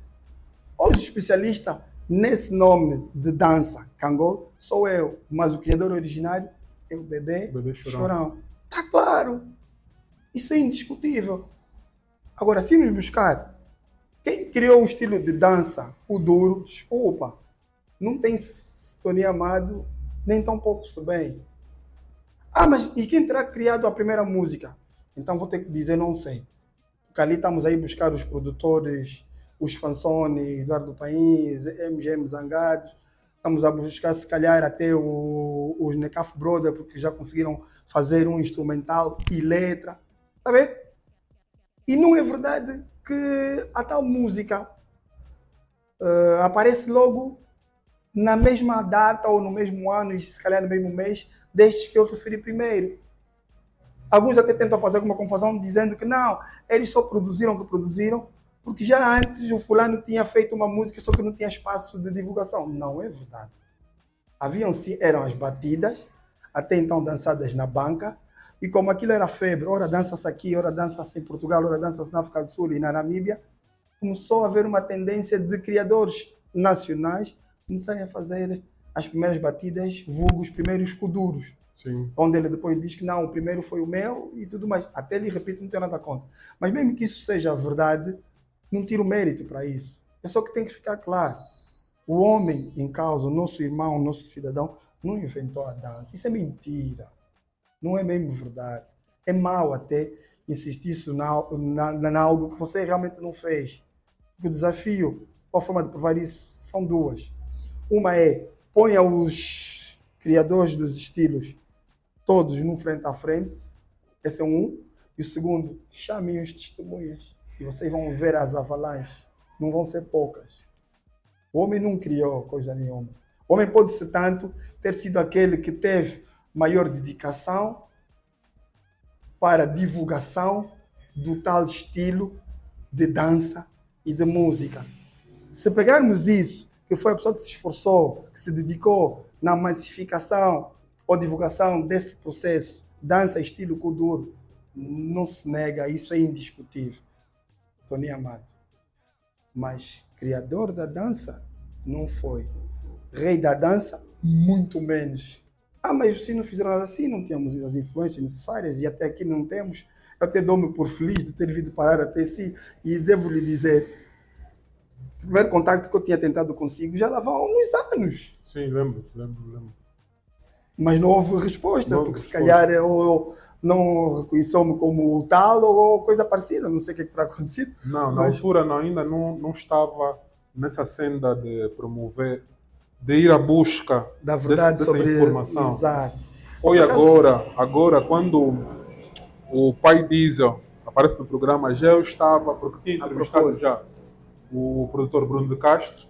hoje especialista nesse nome de dança, Cangol, sou eu, mas o criador originário é o Bebê Chorão. Está claro, isso é indiscutível. Agora, se nos buscar, quem criou o estilo de dança, o duro, desculpa, não tem Tony Amado, nem tão pouco se bem. Mas e quem terá criado a primeira música? Então vou ter que dizer não sei. Porque ali estamos aí buscar os produtores, os Fansone, Eduardo Pains, MGM Zangados. Estamos a buscar, se calhar, até os Necaf Brother, porque já conseguiram fazer um instrumental e letra. Está a ver? E não é verdade que a tal música aparece logo na mesma data ou no mesmo ano, e se calhar no mesmo mês, destes que eu referi primeiro. Alguns até tentam fazer alguma confusão dizendo que não, eles só produziram o que produziram, porque já antes o fulano tinha feito uma música, só que não tinha espaço de divulgação. Não é verdade. Eram as batidas, até então dançadas na banca, e como aquilo era febre, ora dança-se aqui, ora dança-se em Portugal, ora dança-se na África do Sul e na Namíbia, começou a haver uma tendência de criadores nacionais começarem a fazer as primeiras batidas, vulgo os primeiros kuduros. Sim. Onde ele depois diz que não, o primeiro foi o meu e tudo mais. Até ele repite, não tem nada contra. Mas mesmo que isso seja verdade, não tira o mérito para isso. É só que tem que ficar claro. O homem em causa, o nosso irmão, o nosso cidadão, não inventou a dança. Isso é mentira. Não é mesmo verdade. É mau até insistir isso na algo que você realmente não fez. O desafio, a forma de provar isso, são duas. Uma é, ponha os criadores dos estilos todos num frente a frente, esse é um. E o segundo, chamem os testemunhas e vocês vão ver as avalanches, não vão ser poucas. O homem não criou coisa nenhuma. O homem pode ser tanto ter sido aquele que teve maior dedicação para a divulgação do tal estilo de dança e de música. Se pegarmos isso, que foi a pessoa que se esforçou, que se dedicou na massificação ou divulgação desse processo, dança estilo kuduro, não se nega, isso é indiscutível. Tony Amado. Mas criador da dança, não foi. Rei da dança, muito menos. Mas se não fizeram nada assim, não tínhamos as influências necessárias e até aqui não temos. Eu até dou-me por feliz de ter vindo parar até si e devo lhe dizer, o primeiro contato que eu tinha tentado consigo já lá vão uns anos. Sim, lembro. Mas não houve resposta, porque se calhar eu não reconheceu-me como tal ou coisa parecida, não sei o que terá acontecido. Não, na altura ainda não estava nessa senda de promover, de ir à busca da verdade dessa sobre informação. Exato. Foi agora quando o pai Diesel aparece no programa, já eu estava, porque tinha entrevistado já o produtor Bruno de Castro,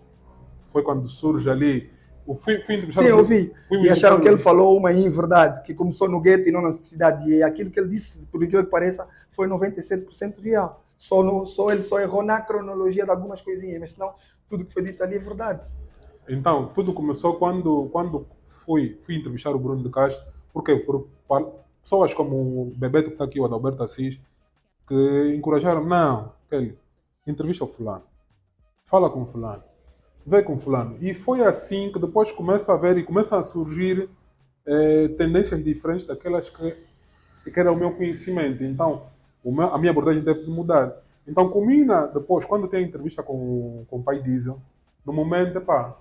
foi quando surge ali. Fui Sim, eu vi. E acharam que ele falou uma inverdade, que começou no gueto e não na cidade. E aquilo que ele disse, por aquilo que pareça, foi 97% real. Ele só errou na cronologia de algumas coisinhas, mas senão tudo que foi dito ali é verdade. Então, tudo começou quando fui entrevistar o Bruno de Castro. Por quê? Por pessoas como o Bebeto que está aqui, o Adalberto Assis, que encorajaram, não, Kelly, entrevista o fulano, fala com o fulano, vê com fulano. E foi assim que depois começa a ver e começam a surgir tendências diferentes daquelas que era o meu conhecimento. Então, a minha abordagem deve mudar. Então, combina depois, quando tem a entrevista com o pai Diesel, no momento, o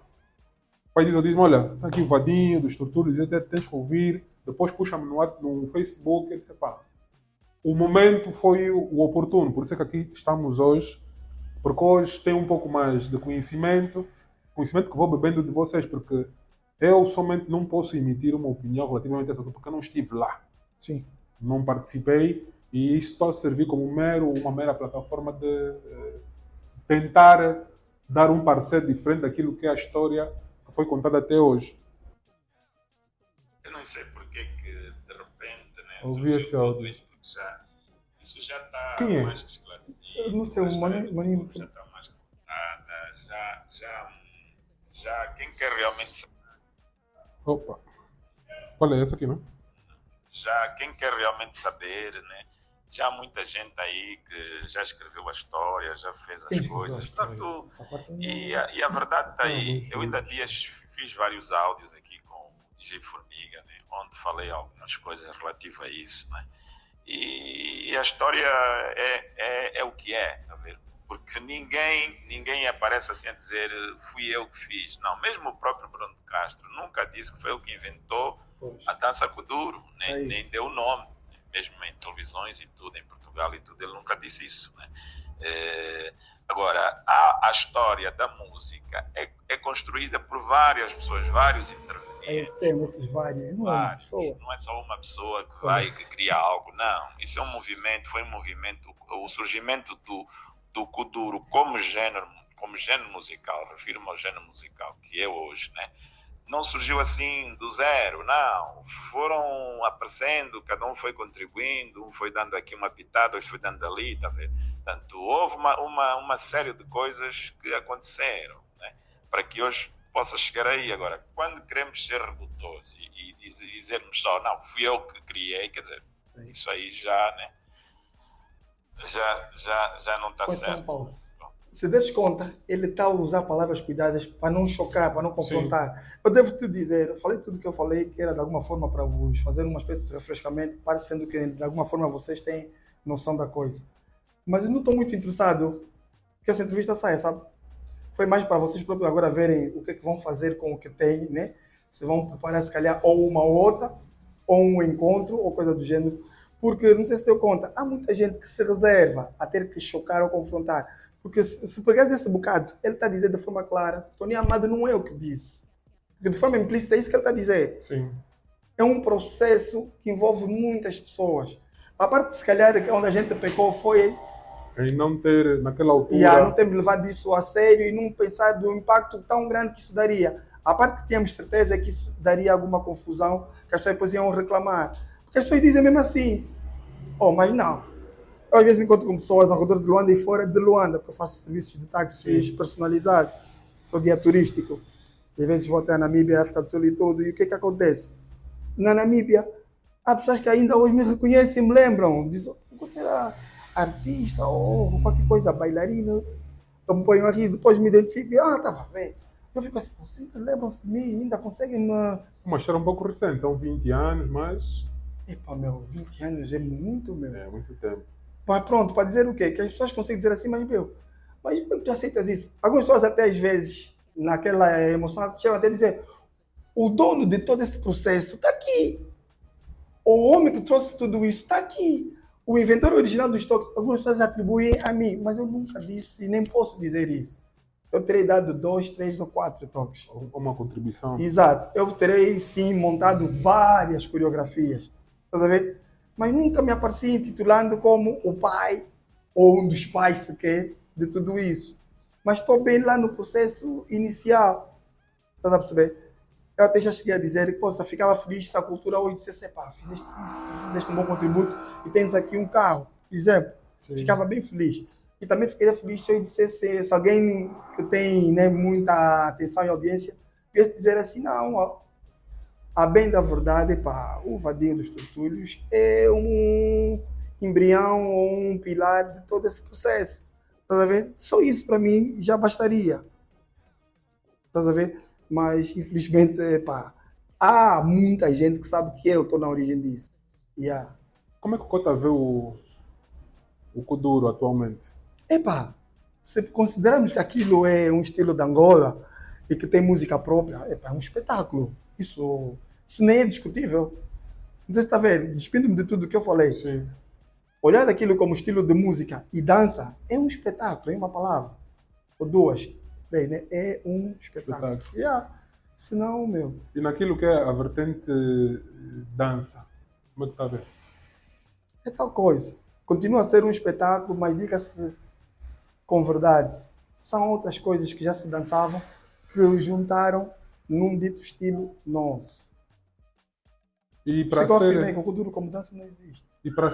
pai Diesel diz-me, olha, está aqui o Vadinho, dos Torturas, tens que ouvir. Depois puxa-me no Facebook, eu disse, o momento foi o oportuno, por isso é que aqui estamos hoje, porque hoje tem um pouco mais de conhecimento que vou bebendo de vocês, porque eu somente não posso emitir uma opinião relativamente a essa coisa, porque eu não estive lá. Sim. Não participei, e isto pode servir como uma mera plataforma tentar dar um parecer diferente daquilo que é a história que foi contada até hoje. Eu não sei porque que de repente, né, Ouvi surgiu esse tudo áudio. isso, porque isso já está Quem é? mais que Eu não esclarecido, sei, a o história do maninho. Kuduro já está mais contada, já quem quer realmente Opa. Qual é essa aqui, não? já quem quer realmente saber, né? Já há muita gente aí que já escreveu a história, já fez Quem as escreveu a coisas. história? Portanto, Essa parte e a verdade está Tem aí. alguns Eu ainda há livros. dias fiz vários áudios aqui com o DJ Formiga, né? Onde falei algumas coisas relativas a isso, né? E a história é o que é, tá vendo? Porque ninguém aparece assim a dizer fui eu que fiz. Não, mesmo o próprio Bruno de Castro nunca disse que foi eu que inventou Pois. a dança Kuduro, Aí. nem deu o nome, mesmo em televisões e tudo, em Portugal e tudo, ele nunca disse isso, né? Agora, a história da música é construída por várias pessoas, vários É intervenientes. esse tema, esses vários, não é uma pessoa. Não é só uma pessoa que vai que cria algo, não. Isso é um movimento, foi um movimento, o surgimento do Kuduro como gênero musical, refiro-me ao gênero musical que é hoje, né? Não surgiu assim do zero, não. Foram aparecendo, cada um foi contribuindo, um foi dando aqui uma pitada, outro foi dando ali, tá vendo? Portanto, houve uma série de coisas que aconteceram, né? Para que hoje possa chegar aí. Agora, quando queremos ser redutos e dizermos só, não, fui eu que criei, quer dizer, isso aí já, né? Já não está Pois São certo. Paulo. Se des conta, ele está a usar palavras cuidadas para não chocar, para não confrontar. Eu devo te dizer, eu falei tudo que eu falei, que era de alguma forma para vos fazer uma espécie de refrescamento, parecendo que de alguma forma vocês têm noção da coisa. Mas eu não estou muito interessado que essa entrevista saia, sabe? Foi mais para vocês próprios agora verem o que é que vão fazer com o que têm, né? Se vão preparar, se calhar, ou uma ou outra, ou um encontro, ou coisa do gênero. Porque, não sei se deu conta, há muita gente que se reserva a ter que chocar ou confrontar. Porque se pegares esse bocado, ele está a dizer de forma clara, Tony Amado não é o que disse. Porque de forma implícita é isso que ele está a dizer. Sim. É um processo que envolve muitas pessoas. A parte, se calhar, onde a gente pecou foi Em não ter, naquela altura. e não termos levado isso a sério e não pensar do impacto tão grande que isso daria. A parte que tínhamos certeza é que isso daria alguma confusão, que as pessoas depois iam reclamar. Porque as pessoas dizem mesmo assim, oh, mas não. Eu às vezes me encontro com pessoas ao redor de Luanda e fora de Luanda, porque eu faço serviços de táxis personalizados, sou guia turístico. E às vezes vou até a Namíbia, África do Sul e tudo. E o que é que acontece? Na Namíbia, há pessoas que ainda hoje me reconhecem, me lembram. Dizem, eu era artista ou qualquer coisa, bailarina. Eu me ponho aqui, depois me identifico e, estava a ver. Eu fico assim, vocês lembram-se de mim, ainda conseguem me... Mas era um pouco recente, são 20 anos, mas Epá, meu, 20 anos é muito, meu. é muito tempo. Mas pronto, para dizer o quê? Que as pessoas conseguem dizer assim, mas como é que tu aceitas isso? Algumas pessoas até às vezes, naquela emoção, chegam até a dizer, o dono de todo esse processo está aqui. O homem que trouxe tudo isso está aqui. O inventor original dos toques, algumas pessoas atribuem a mim, mas eu nunca disse, nem posso dizer isso. Eu terei dado 2, 3 ou 4 toques. Uma contribuição. Exato. Eu terei, sim, montado várias coreografias. Estás a ver? Mas nunca me apareci intitulando como o pai, ou um dos pais sequer, de tudo isso. Mas estou bem lá no processo inicial. Estás a perceber? Eu até já cheguei a dizer que, poxa, ficava feliz se a cultura hoje dissesse, pá, fizeste isso, deste um bom contributo e tens aqui um carro, por exemplo. Sim. Ficava bem feliz. E também ficaria feliz se eu dissesse, se alguém que tem, né, muita atenção e audiência, viesse dizer assim, não, ó, a bem da verdade, pá, o Vadinho dos Tortulhos é um embrião ou um pilar de todo esse processo. Estás a ver? Só isso para mim já bastaria. Estás a ver? Mas, infelizmente, pá, há muita gente que sabe que eu estou na origem disso. Yeah. Como é que o Cota vê o Kuduro atualmente? Epá, se considerarmos que aquilo é um estilo de Angola e que tem música própria, epá, é um espetáculo. Isso nem é discutível. Não sei se está a ver, despindo-me de tudo que eu falei. Sim. Olhar aquilo como estilo de música e dança é um espetáculo, é uma palavra. Ou duas, três, né? É um espetáculo. Yeah. Senão, meu... E naquilo que é a vertente dança, como é que está a ver? É tal coisa. Continua a ser um espetáculo, mas diga-se com verdade. São outras coisas que já se dançavam, que o juntaram num dito estilo nosso. E para Chegou a afirmar ser, que o Kuduro como dança não existe. e para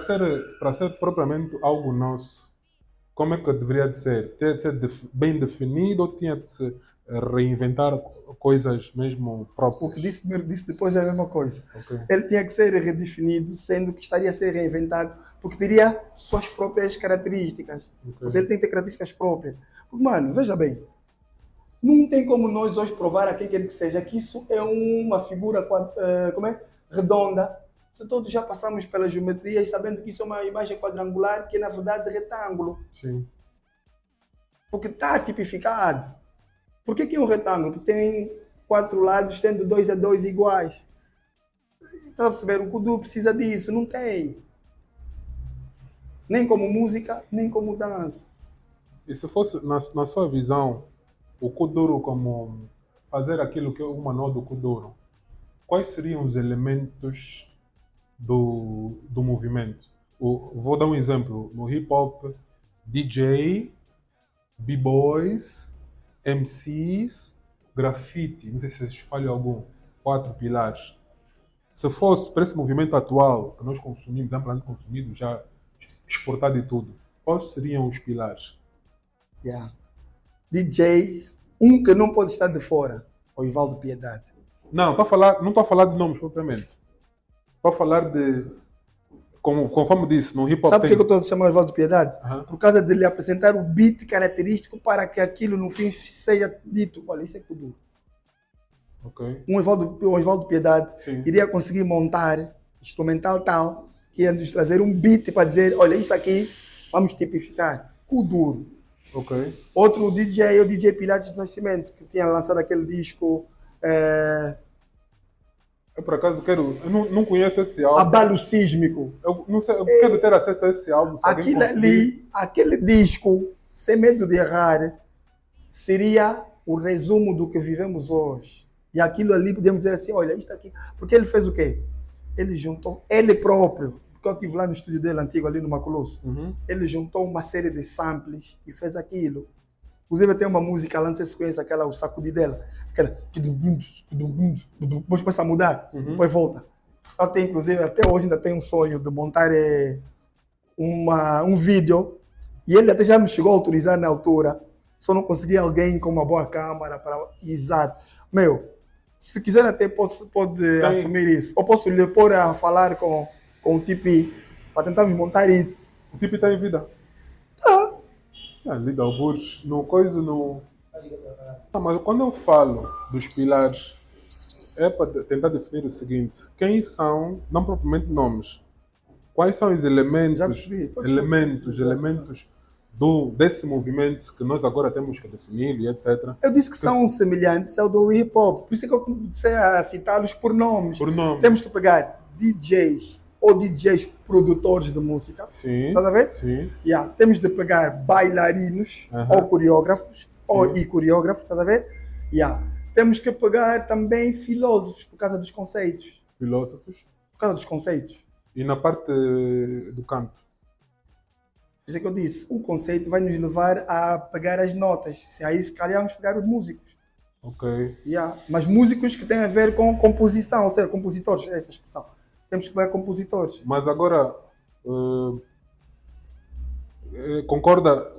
ser propriamente algo nosso, como é que deveria de ser? Tinha de ser bem definido ou tinha de se reinventar coisas mesmo O que próprias? disse primeiro, disse depois é a mesma coisa. Ok. Ele tinha que ser redefinido, sendo que estaria a ser reinventado, porque teria suas próprias características. Ok. Ou seja, ele tem que ter características próprias. Porque, mano, veja bem, não tem como nós hoje provar a quem quer que seja que isso é uma figura como é? Redonda. Se todos já passamos pelas geometrias sabendo que isso é uma imagem quadrangular que é, na verdade, retângulo. Sim. Porque está tipificado. Por que é um retângulo? Porque tem 4 lados, tendo 2 a 2 iguais. Está a perceber? O Kuduro precisa disso. Não tem. Nem como música, nem como dança. E se fosse, na sua visão, o Kuduro como fazer aquilo que é o manual do Kuduro, quais seriam os elementos do movimento? Vou dar um exemplo. No hip hop, DJ, B-boys, MCs, grafite, não sei se vocês falham algum, 4 pilares. Se fosse para esse movimento atual que nós consumimos, amplamente consumido, já exportado e tudo, quais seriam os pilares? Yeah. DJ, um que não pode estar de fora, o Ivaldo Piedade. Não, não estou a falar de nomes propriamente. Estou a falar de, conforme disse, no hip hop Sabe por tem... que eu estou a chamar o Ivaldo Piedade? Aham. Por causa dele apresentar o beat característico para que aquilo no fim seja dito. Olha, isso é Kuduro. Ok. O Ivaldo Piedade Sim. iria conseguir montar instrumental tal, que ia nos trazer um beat para dizer, olha, isto aqui vamos tipificar. Kuduro. Ok. Outro DJ é o DJ Pilates do Nascimento, que tinha lançado aquele disco Eu por acaso quero. Eu não conheço esse álbum. Abalo Sísmico. Eu não sei, eu quero ter acesso a esse álbum. Se alguém Aquilo conseguir. ali, aquele disco, sem medo de errar, seria o resumo do que vivemos hoje. E aquilo ali podemos dizer assim, olha, isto aqui. Porque ele fez o quê? Ele juntou, ele próprio, porque eu estive lá no estúdio dele antigo, ali no Macolosso, Uhum. ele juntou uma série de samples e fez aquilo. Inclusive tem uma música lá, não sei se conhece aquela, o sacudi dela, aquela, depois começa a mudar, depois volta. Eu tenho, inclusive, até hoje ainda tenho um sonho de montar um vídeo, e ele até já me chegou a autorizar na altura, só não consegui alguém com uma boa câmera para... Exato. Meu, se quiser até pode assumir isso. Ou posso lhe pôr a falar com o Tipi para tentar me montar isso. O tipo está em vida. Tá. Liga ao Burj. No coisa, no. Não, mas quando eu falo dos pilares, é para tentar definir o seguinte: quem são, não propriamente nomes, quais são os elementos, Já percebi, pode elementos desse movimento que nós agora temos que definir e etc. Eu disse que são semelhantes ao do hip hop, por isso é que eu comecei a citá-los por nomes. Por nome. Temos que pegar DJs ou DJs produtores de música. Sim. Estás a ver? Sim. Yeah. Temos de pegar bailarinos ou coreógrafos, e coreógrafos, estás a ver? Yeah. Temos que pegar também filósofos por causa dos conceitos. Filósofos. Por causa dos conceitos. E na parte do canto. Isso é que eu disse. O conceito vai nos levar a pegar as notas. Aí, se calhar, vamos pegar os músicos. Ok. Yeah. Mas músicos que têm a ver com composição, ou seja, compositores, é essa expressão. Temos que pegar compositores. Mas agora, concorda,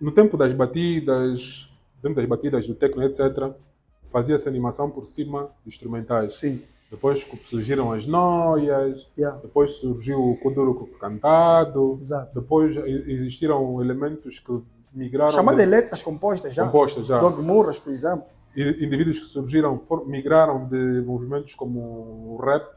no tempo das batidas, do techno, etc., fazia-se animação por cima de instrumentais. Sim. Depois surgiram as noias, Yeah. depois surgiu o Kuduro cantado, Exato. depois existiram elementos que migraram... Chamada de letras compostas já. Compostas já. Dog Murras, por exemplo. Indivíduos que surgiram, migraram de movimentos como o rap,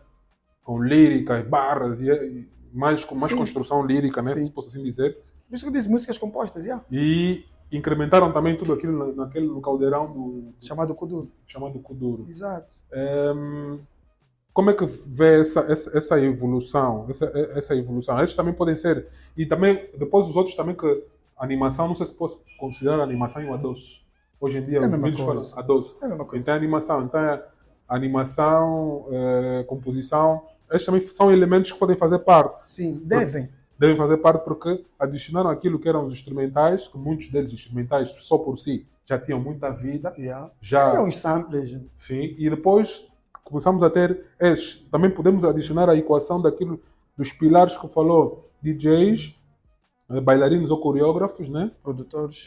com líricas, barras e mais Sim. construção lírica, né, Sim. se posso assim dizer. Por isso que eu disse músicas compostas, já. E incrementaram também tudo aquilo no caldeirão Chamado Kuduro. chamado Kuduro. Exato. Como é que vê essa evolução? Essa evolução? Esses também podem ser. E também, depois os outros também, que a animação, não sei se posso considerar a animação em um adoço. Hoje em dia, É a os mesma vídeos coisa. falam adoço. É a mesma coisa. Então, animação, composição, esses também são elementos que podem fazer parte. Sim, devem. devem fazer parte porque adicionaram aquilo que eram os instrumentais, que muitos deles instrumentais só por si já tinham muita vida, Yeah. já Eram os samples. sim, e depois começamos a ter esses. Também podemos adicionar a equação daquilo dos pilares que falou, DJs, bailarinos ou coreógrafos, né? Produtores,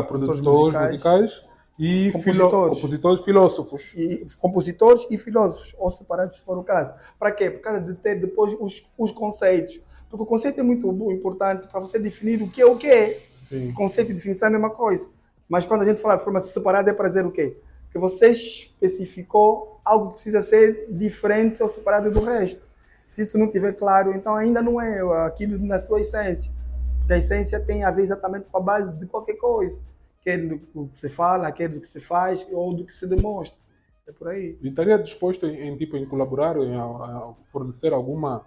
Produtores musicais, musicais e compositores, filósofos. e compositores e filósofos, ou separados se for o caso. Para quê? Por causa de ter depois os conceitos. Porque o conceito é muito importante para você definir o que é o que é. Sim. Conceito e definição é a mesma coisa. Mas quando a gente fala de forma separada é para dizer o quê? Que você especificou algo que precisa ser diferente ou separado do resto. Se isso não estiver claro, então ainda não é aquilo na sua essência. Porque a essência tem a ver exatamente com a base de qualquer coisa. Quer do que se fala, quer do que se faz ou do que se demonstra. É por aí. E estaria disposto em colaborar, a fornecer alguma...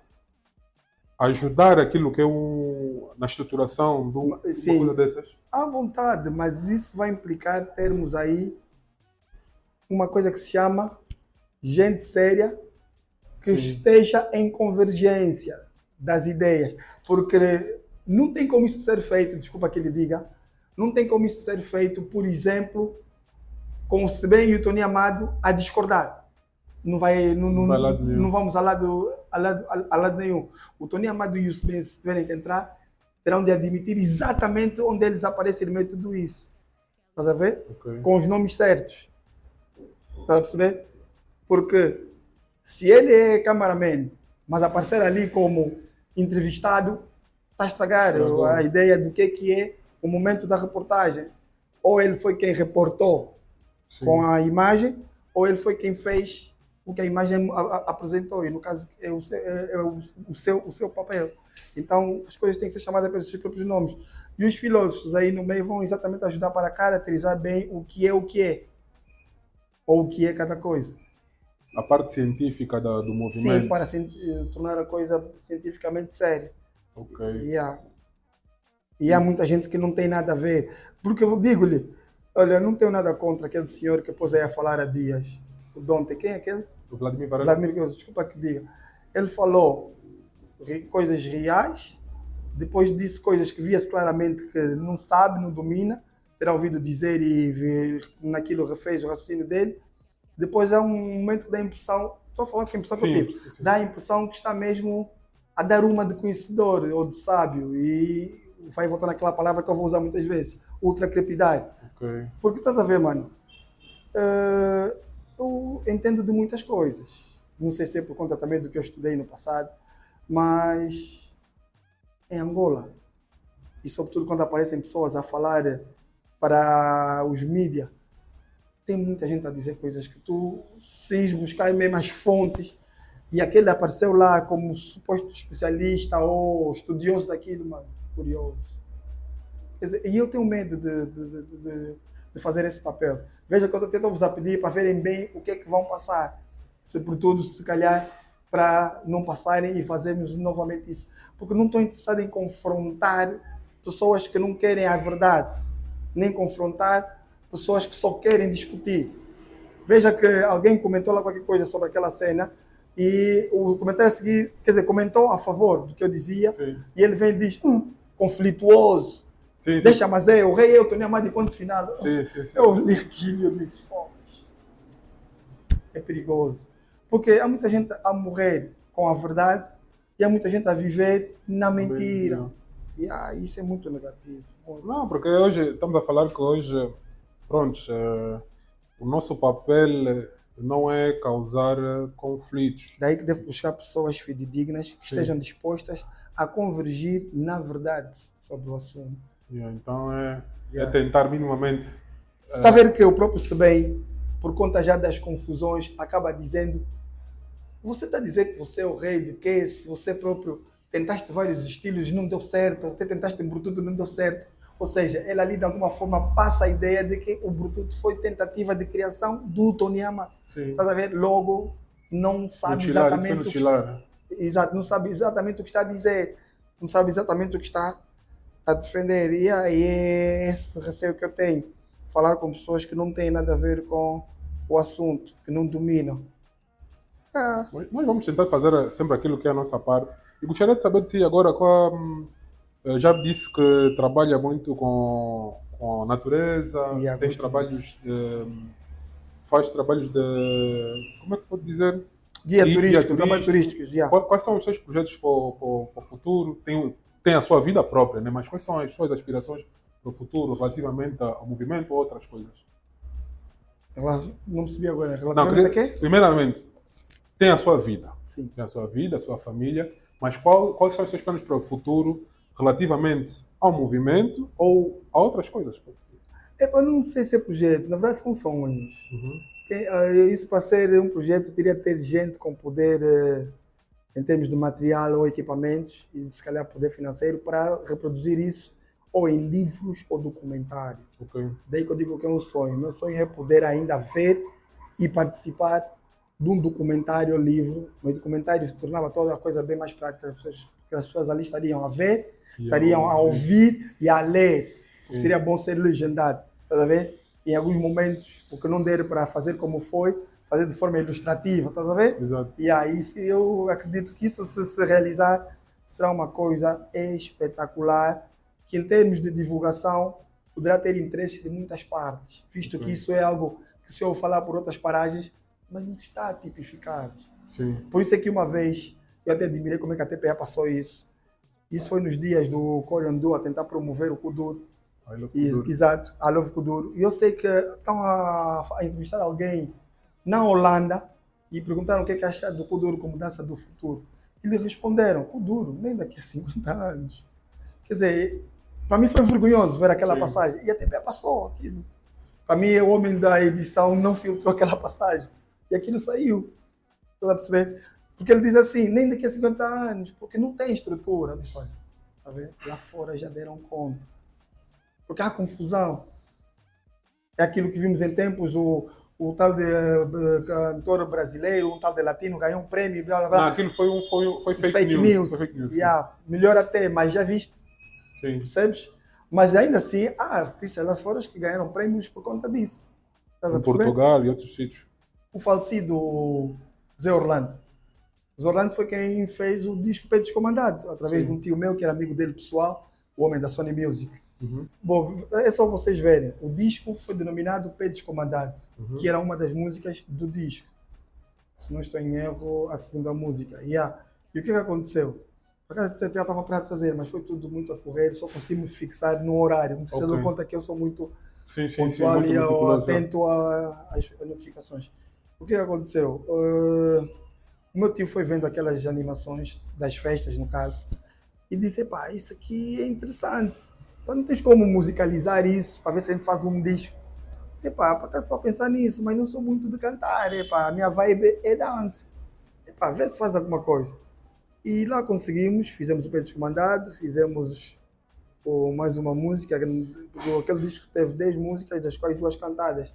ajudar aquilo que é na estruturação de uma Sim. coisa dessas? À vontade, mas isso vai implicar termos aí uma coisa que se chama gente séria que Sim. esteja em convergência das ideias. Porque não tem como isso ser feito, desculpa que lhe diga, não tem como isso ser feito, por exemplo, com o Sebem e o Tony Amado a discordar. Não vamos a lado nenhum. O Tony Amado e o Sebem, se tiverem que entrar, terão de admitir exatamente onde eles aparecem no meio de tudo isso. Estás a ver? Okay. Com os nomes certos. Estás a perceber? Porque se ele é cameraman, mas aparecer ali como entrevistado, está a estragar a ideia do que é o momento da reportagem. Ou ele foi quem reportou Sim. com a imagem, ou ele foi quem fez o que a imagem apresentou. E no caso é o seu papel. Então as coisas têm que ser chamadas pelos seus próprios nomes. E os filósofos aí no meio vão exatamente ajudar para caracterizar bem o que é. Ou o que é cada coisa. A parte científica do movimento. Sim, para tornar a coisa cientificamente séria. Ok. E há muita gente que não tem nada a ver. Porque eu digo-lhe, olha, eu não tenho nada contra aquele senhor que pôs aí a falar há dias. O Dante, quem é aquele? O Vladimir Varela. Desculpa que diga. Ele falou coisas reais, depois disse coisas que via-se claramente que não sabe, não domina, terá ouvido dizer e naquilo refez o raciocínio dele. Depois há um momento que dá a impressão, estou a falar que a impressão que eu tive, sim. dá a impressão que está mesmo a dar uma de conhecedor ou de sábio e vai voltar naquela palavra que eu vou usar muitas vezes, ultracrepidade. Okay. Porque estás a ver, mano, eu entendo de muitas coisas, não sei se é por conta também do que eu estudei no passado, mas em Angola, e sobretudo quando aparecem pessoas a falar para os mídias, tem muita gente a dizer coisas que tu, se buscar mesmo as fontes, e aquele apareceu lá como suposto especialista ou estudioso daquilo, mano, curioso. Quer dizer, e eu tenho medo de fazer esse papel. Veja que eu estou tentando vos pedir para verem bem o que é que vão passar. Se por tudo, se calhar, para não passarem e fazermos novamente isso. Porque não estou interessado em confrontar pessoas que não querem a verdade, nem confrontar pessoas que só querem discutir. Veja que alguém comentou lá qualquer coisa sobre aquela cena e o comentário a seguir, quer dizer, comentou a favor do que eu dizia. Sim. E ele vem e diz, conflituoso. Sim. Deixa, mas o rei eu Tony Amado de ponto final. Sim. Eu li aquilo e eu disse, foda-se. É perigoso. Porque há muita gente a morrer com a verdade e há muita gente a viver na mentira. E isso é muito negativo. Não, porque hoje estamos a falar que hoje, pronto, o nosso papel não é causar conflitos. Daí que devo buscar pessoas fidedignas que estejam dispostas a convergir na verdade sobre o assunto. Então é tentar minimamente... Está a ver que o próprio Sebem, por conta já das confusões, acaba dizendo: você está a dizer que você é o rei de quê? Se você próprio tentaste vários estilos e não deu certo, até tentaste em Brututo e não deu certo. Ou seja, ele ali de alguma forma passa a ideia de que o Brututo foi tentativa de criação do Tony Amado. Está a ver? Logo, não sabe exatamente Exato, não sabe exatamente o que está a dizer, não sabe exatamente o que está a defender. E aí é esse receio que eu tenho, falar com pessoas que não têm nada a ver com o assunto, que não dominam. Nós vamos tentar fazer sempre aquilo que é a nossa parte. E gostaria de saber de si agora, já disse que trabalha muito com a natureza, E tens gosto muito. faz trabalhos de, como é que pode dizer? Guia Guia turístico, trabalho turístico. turístico, já. Quais são os seus projetos para o futuro? Tem a sua vida própria, né? Mas quais são as suas aspirações para o futuro relativamente ao movimento ou outras coisas? Não percebi agora. Não, Relativamente a quê? primeiramente, tem a sua vida. Sim. Tem a sua vida, a sua família, mas quais são os seus planos para o futuro relativamente ao movimento ou a outras coisas? Eu não sei se é projeto, na verdade são sonhos. Uhum. Isso para ser um projeto teria que ter gente com poder em termos de material ou equipamentos e se calhar poder financeiro para reproduzir isso ou em livros ou documentário. Ok. Daí que eu digo que é um sonho. Meu sonho é poder ainda ver e participar de um documentário ou livro. O documentário se tornava toda a coisa bem mais prática, porque as pessoas ali estariam a ver, estariam a ouvir e a ler. Seria bom ser legendado, está a ver? Em alguns momentos, o que não der para fazer como foi, fazer de forma ilustrativa, está a ver? Exato. E aí eu acredito que isso se realizar será uma coisa espetacular, que em termos de divulgação poderá ter interesse de muitas partes, visto que isso é algo que se eu falar por outras paragens, mas não está tipificado. Sim. Por isso é que uma vez eu até admirei como é que a TPA passou isso. Isso foi nos dias do Coriandu a tentar promover o Kuduro. Exato, I Love Kuduro. E eu sei que estão a entrevistar alguém na Holanda e perguntaram o que é que acha do Kuduro como dança do futuro. E eles responderam, Kuduro, nem daqui a 50 anos. Quer dizer, para mim foi vergonhoso ver aquela passagem. E a TPA passou aquilo. Para mim, o homem da edição não filtrou aquela passagem. E aquilo saiu. Está a perceber? Porque ele diz assim, nem daqui a 50 anos, porque não tem estrutura. Eu disse, olha, tá vendo? Lá fora já deram conta. Porque há confusão. É aquilo que vimos em tempos, o tal de cantor brasileiro, um tal de latino, ganhou um prêmio, blá blá blá. Não, aquilo foi fake news. Foi fake news. Yeah, melhor até, mas já viste. Sim. Percebes? Mas ainda assim, há artistas lá fora que ganharam prêmios por conta disso. Estás a Em perceber? Portugal e outros sítios. O falecido Zé Orlando. Zé Orlando foi quem fez o disco Peitos Comandados, através de um tio meu que era amigo dele pessoal, o homem da Sony Music. Uhum. Bom, é só vocês verem. O disco foi denominado Peitos Comandados, que era uma das músicas do disco. Se não estou em erro, a segunda música. Yeah. E o que aconteceu? Por acaso até estava para trazer, mas foi tudo muito a correr, só conseguimos fixar no horário. Não sei se você deu conta que eu sou muito pontual e atento às notificações. O que aconteceu? O meu tio foi vendo aquelas animações das festas, no caso, e disse, pá, isso aqui é interessante. Então não tens como musicalizar isso, para ver se a gente faz um disco. Disse, pá, por acaso estou a pensar nisso, mas não sou muito de cantar, a minha vibe é dança. Pá, vê se faz alguma coisa. E lá conseguimos, fizemos o Peitos Comandado, fizemos mais uma música, aquele disco teve 10 músicas, das quais 2 cantadas,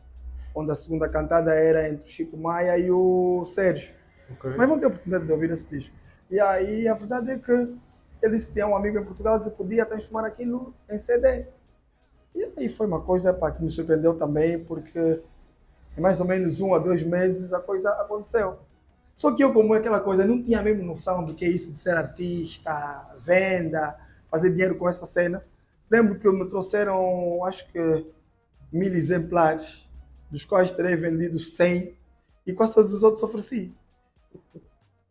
onde a segunda cantada era entre o Chico Maia e o Sérgio. Okay. Mas vão ter a oportunidade de ouvir esse disco. E aí a verdade é que ele disse que tinha um amigo em Portugal que podia transformar aquilo em CD. E aí foi uma coisa que me surpreendeu também, porque em mais ou menos 1 a 2 meses a coisa aconteceu. Só que eu, como aquela coisa, não tinha a mesma noção do que é isso de ser artista, venda, fazer dinheiro com essa cena. Lembro que me trouxeram, acho que 1000 exemplares, dos quais terei vendido 100 e quase todos os outros ofereci.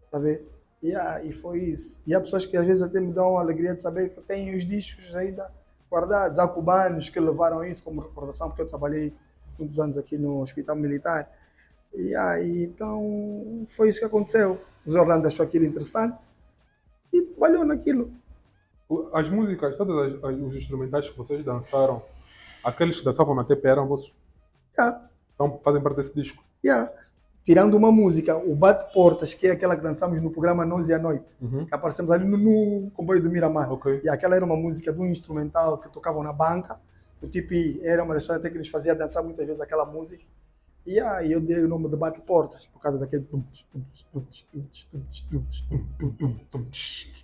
Está a ver? E foi isso. E há pessoas que às vezes até me dão a alegria de saber que eu tenho os discos ainda guardados. Há cubanos que levaram isso como recordação, porque eu trabalhei muitos anos aqui no Hospital Militar. E aí, então, foi isso que aconteceu. O Zé Orlando achou aquilo interessante e trabalhou naquilo. As músicas, todos os instrumentais que vocês dançaram, aqueles que dançavam na TP eram vossos? Então fazem parte desse disco? Tirando uma música, o Bate Portas, que é aquela que dançamos no programa 11 à Noite, que aparecemos ali no comboio do Miramar. E aquela era uma música de um instrumental que tocavam na banca. O Tipi era uma das pessoas até que nos fazia dançar muitas vezes aquela música. E aí eu dei o nome de Bate Portas, por causa daquele...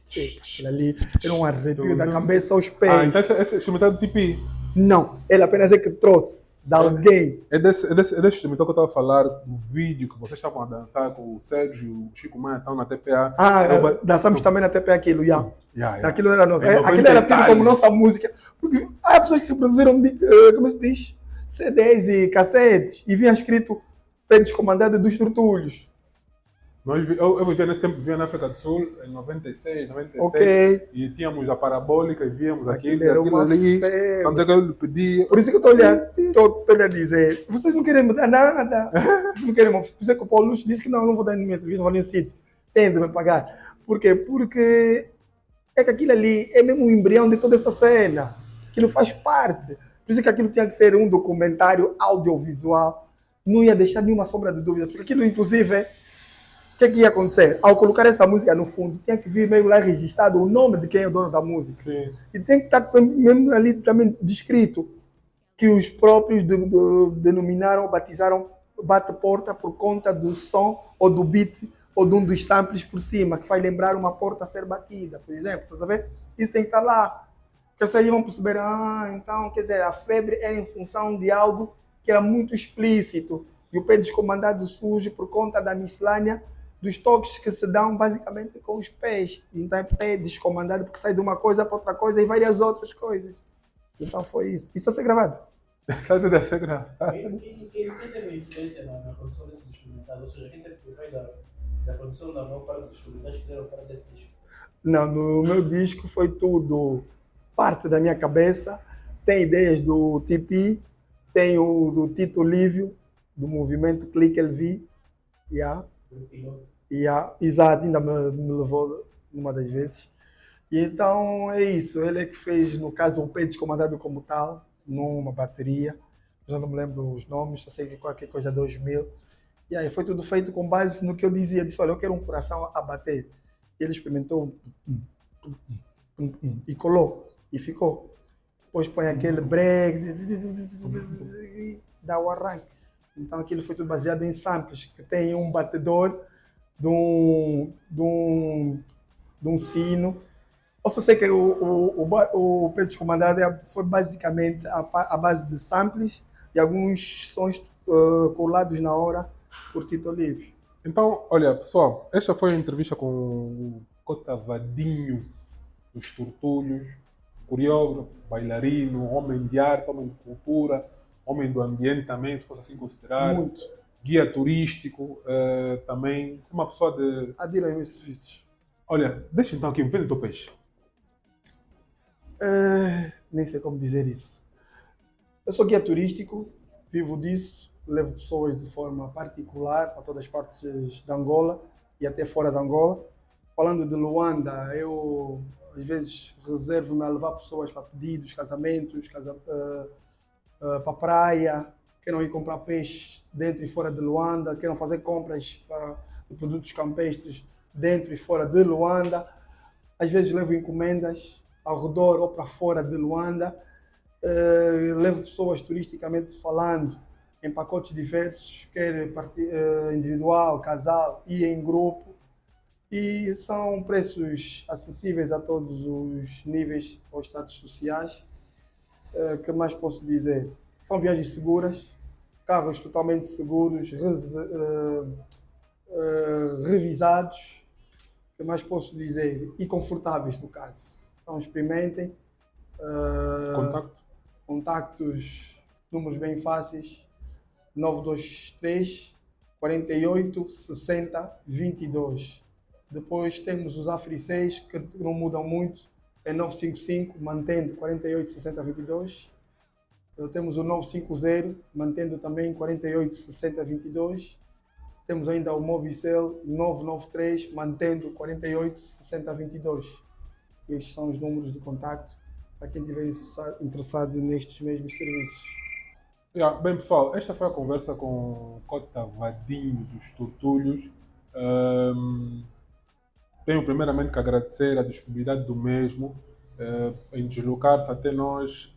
Aquilo ali era um arrepio da cabeça aos pés. Então esse instrumental do Tipi? Não, ele apenas é que trouxe. de alguém. É desse então que eu estava a falar, do vídeo que vocês estavam a dançar com o Sérgio e o Chico Maia, estão na TPA. Dançamos também na TPA aquilo, Yeah, yeah. Aquilo era nosso. Em 90 Aquilo era tido e como tal. nossa música. Porque há pessoas que produziram, como se diz, CDs e cassetes e vinha escrito Pedes Comandado dos Tortulhos. Eu vivia nesse tempo, vivia na África do Sul, em 96, 97, Ok. e tínhamos a parabólica e víamos Aquilo aquilo, era aquilo uma ali, febre. São que eu lhe pedia. Por isso que eu estou a dizer, vocês não querem mudar nada. Não querem, por isso que o Paulo Lúcio disse que não vou dar nenhuma entrevista, não vou nem sítio. Tem de me pagar. Por quê? Porque é que aquilo ali é mesmo o embrião de toda essa cena. Aquilo faz parte. Por isso que aquilo tinha que ser um documentário audiovisual. Não ia deixar nenhuma sombra de dúvida. Porque aquilo, inclusive, o que é que ia acontecer? Ao colocar essa música no fundo, tinha que vir meio lá registrado o nome de quem é o dono da música. Sim. E tem que estar mesmo ali também descrito que os próprios denominaram, batizaram bate-porta por conta do som ou do beat ou de um dos samples por cima, que faz lembrar uma porta a ser batida, por exemplo. Estás a ver? Isso tem que estar lá. Que as pessoas vão perceber, então, quer dizer, a febre era em função de algo que era muito explícito. E o pé descomandado surge por conta da miscelânea dos toques que se dão basicamente com os pés. Então é pé descomandado porque sai de uma coisa para outra coisa e várias outras coisas. Então foi isso. Isso está a ser gravado. Está tudo a ser gravado. Quem teve influência na produção desses instrumentais? Ou seja, quem teve papel da produção da maior parte dos instrumentais que fizeram parte desse disco? Não, no meu disco foi tudo parte da minha cabeça. Tem ideias do Tipi, tem o do Tito Lívio, do movimento Clique LV. Exato, ainda me levou numa das vezes. E então é isso, ele é que fez, no caso, o peito comandado como tal, numa bateria. Já não me lembro os nomes, só sei que qualquer coisa 2000. E aí foi tudo feito com base no que eu dizia. Disse, olha, eu quero um coração a bater. E ele experimentou e colou, e ficou. Depois põe aquele break, e dá o arranque. Então aquilo foi tudo baseado em samples, que tem um batedor de um sino. Eu só sei que o Peito Comandado foi basicamente a base de samples e alguns sons colados na hora por Tito Livre. Então, olha, pessoal, esta foi a entrevista com o Cotavadinho dos Tortulhos, coreógrafo, bailarino, homem de arte, homem de cultura, homem do ambiente também, se fosse assim considerar. Muito. Guia turístico, também uma pessoa de... Adira aos meus serviços. Olha, deixa então aqui, vende o teu peixe. Nem sei como dizer isso. Eu sou guia turístico, vivo disso, levo pessoas de forma particular para todas as partes de Angola e até fora de Angola. Falando de Luanda, eu às vezes reservo-me a levar pessoas para pedidos, casamentos, para a praia, queiram ir comprar peixe dentro e fora de Luanda, queiram fazer compras de produtos campestres dentro e fora de Luanda. Às vezes levo encomendas ao redor ou para fora de Luanda. Levo pessoas turisticamente falando em pacotes diversos, quer individual, casal e em grupo. E são preços acessíveis a todos os níveis ou estados sociais. Que mais posso dizer? São viagens seguras, carros totalmente seguros, revisados. Que mais posso dizer? E confortáveis, no caso. Então experimentem. Contactos, números bem fáceis. 923 48 60 22. Depois temos os AFRI6, que não mudam muito. É 955, mantendo 48 60 22. Temos o 950, mantendo também 48 60 22. Temos ainda o Movicel 993, mantendo 48 60 22. Estes são os números de contacto para quem estiver interessado nestes mesmos serviços. Bem, pessoal, esta foi a conversa com o Cotavadinho dos Tortulhos. Tenho primeiramente que agradecer a disponibilidade do mesmo em deslocar-se até nós.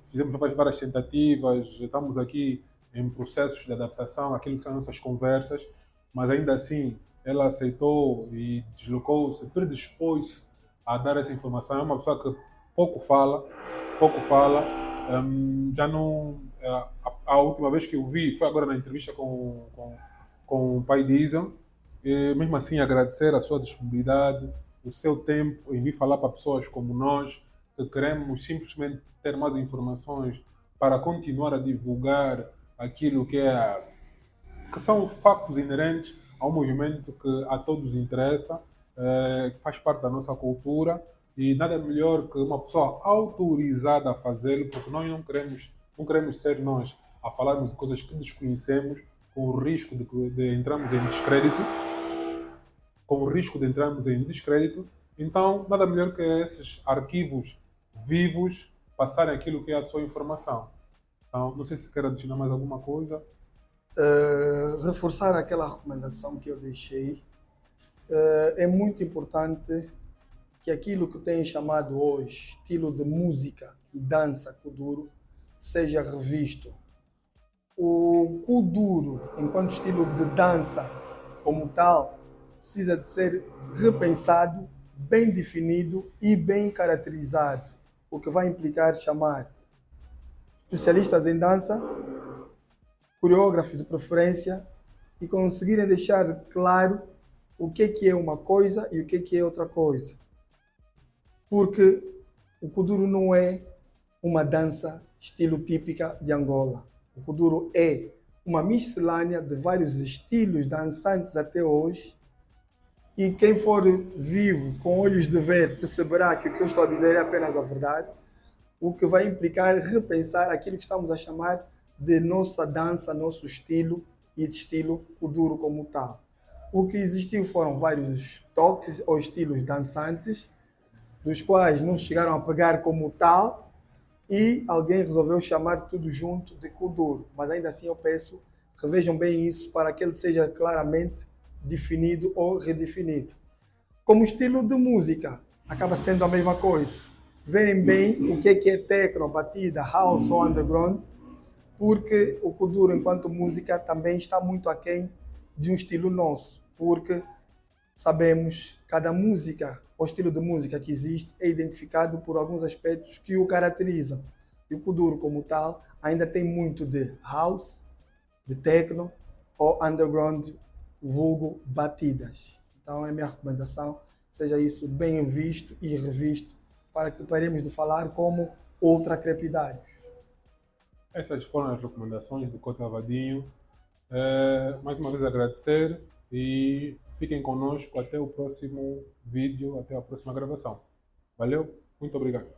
Fizemos várias tentativas, estamos aqui em processos de adaptação àquilo que são nossas conversas, mas ainda assim ela aceitou e deslocou-se, predispôs-se a dar essa informação. É uma pessoa que pouco fala, já não a última vez que eu vi foi agora na entrevista com o pai Diesel. E, mesmo assim, agradecer a sua disponibilidade, o seu tempo em vir falar para pessoas como nós, que queremos simplesmente ter mais informações para continuar a divulgar aquilo que são factos inerentes ao movimento que a todos interessa, que faz parte da nossa cultura, e nada melhor que uma pessoa autorizada a fazê-lo, porque nós não queremos ser nós a falarmos de coisas que desconhecemos, com o risco de entrarmos em descrédito, Então, nada melhor que esses arquivos vivos passarem aquilo que é a sua informação. Então, não sei se quer adicionar mais alguma coisa. Reforçar aquela recomendação que eu deixei. É muito importante que aquilo que tem chamado hoje estilo de música e dança kuduro seja revisto. O kuduro, enquanto estilo de dança como tal, precisa de ser repensado, bem definido e bem caracterizado, o que vai implicar chamar especialistas em dança, coreógrafos de preferência, e conseguirem deixar claro o que é uma coisa e o que é outra coisa. Porque o kuduro não é uma dança estilo típica de Angola. O kuduro é uma miscelânea de vários estilos dançantes até hoje, e quem for vivo, com olhos de ver, perceberá que o que eu estou a dizer é apenas a verdade, o que vai implicar repensar aquilo que estamos a chamar de nossa dança, nosso estilo e de estilo kuduro como tal. O que existiu foram vários toques ou estilos dançantes, dos quais não chegaram a pegar como tal, e alguém resolveu chamar tudo junto de kuduro. Mas ainda assim eu peço que vejam bem isso para que ele seja claramente definido ou redefinido. Como estilo de música, acaba sendo a mesma coisa. Verem bem o que é techno, batida, house ou underground, porque o kuduro, enquanto música, também está muito aquém de um estilo nosso, porque sabemos cada música, o estilo de música que existe é identificado por alguns aspectos que o caracterizam. E o kuduro, como tal, ainda tem muito de house, de techno ou underground, vulgo batidas. Então é a minha recomendação, seja isso bem visto e revisto, para que paremos de falar como outra crepidade. Essas foram as recomendações do Cota Vadinho. Mais uma vez agradecer e fiquem conosco até o próximo vídeo, até a próxima gravação. Valeu, muito obrigado.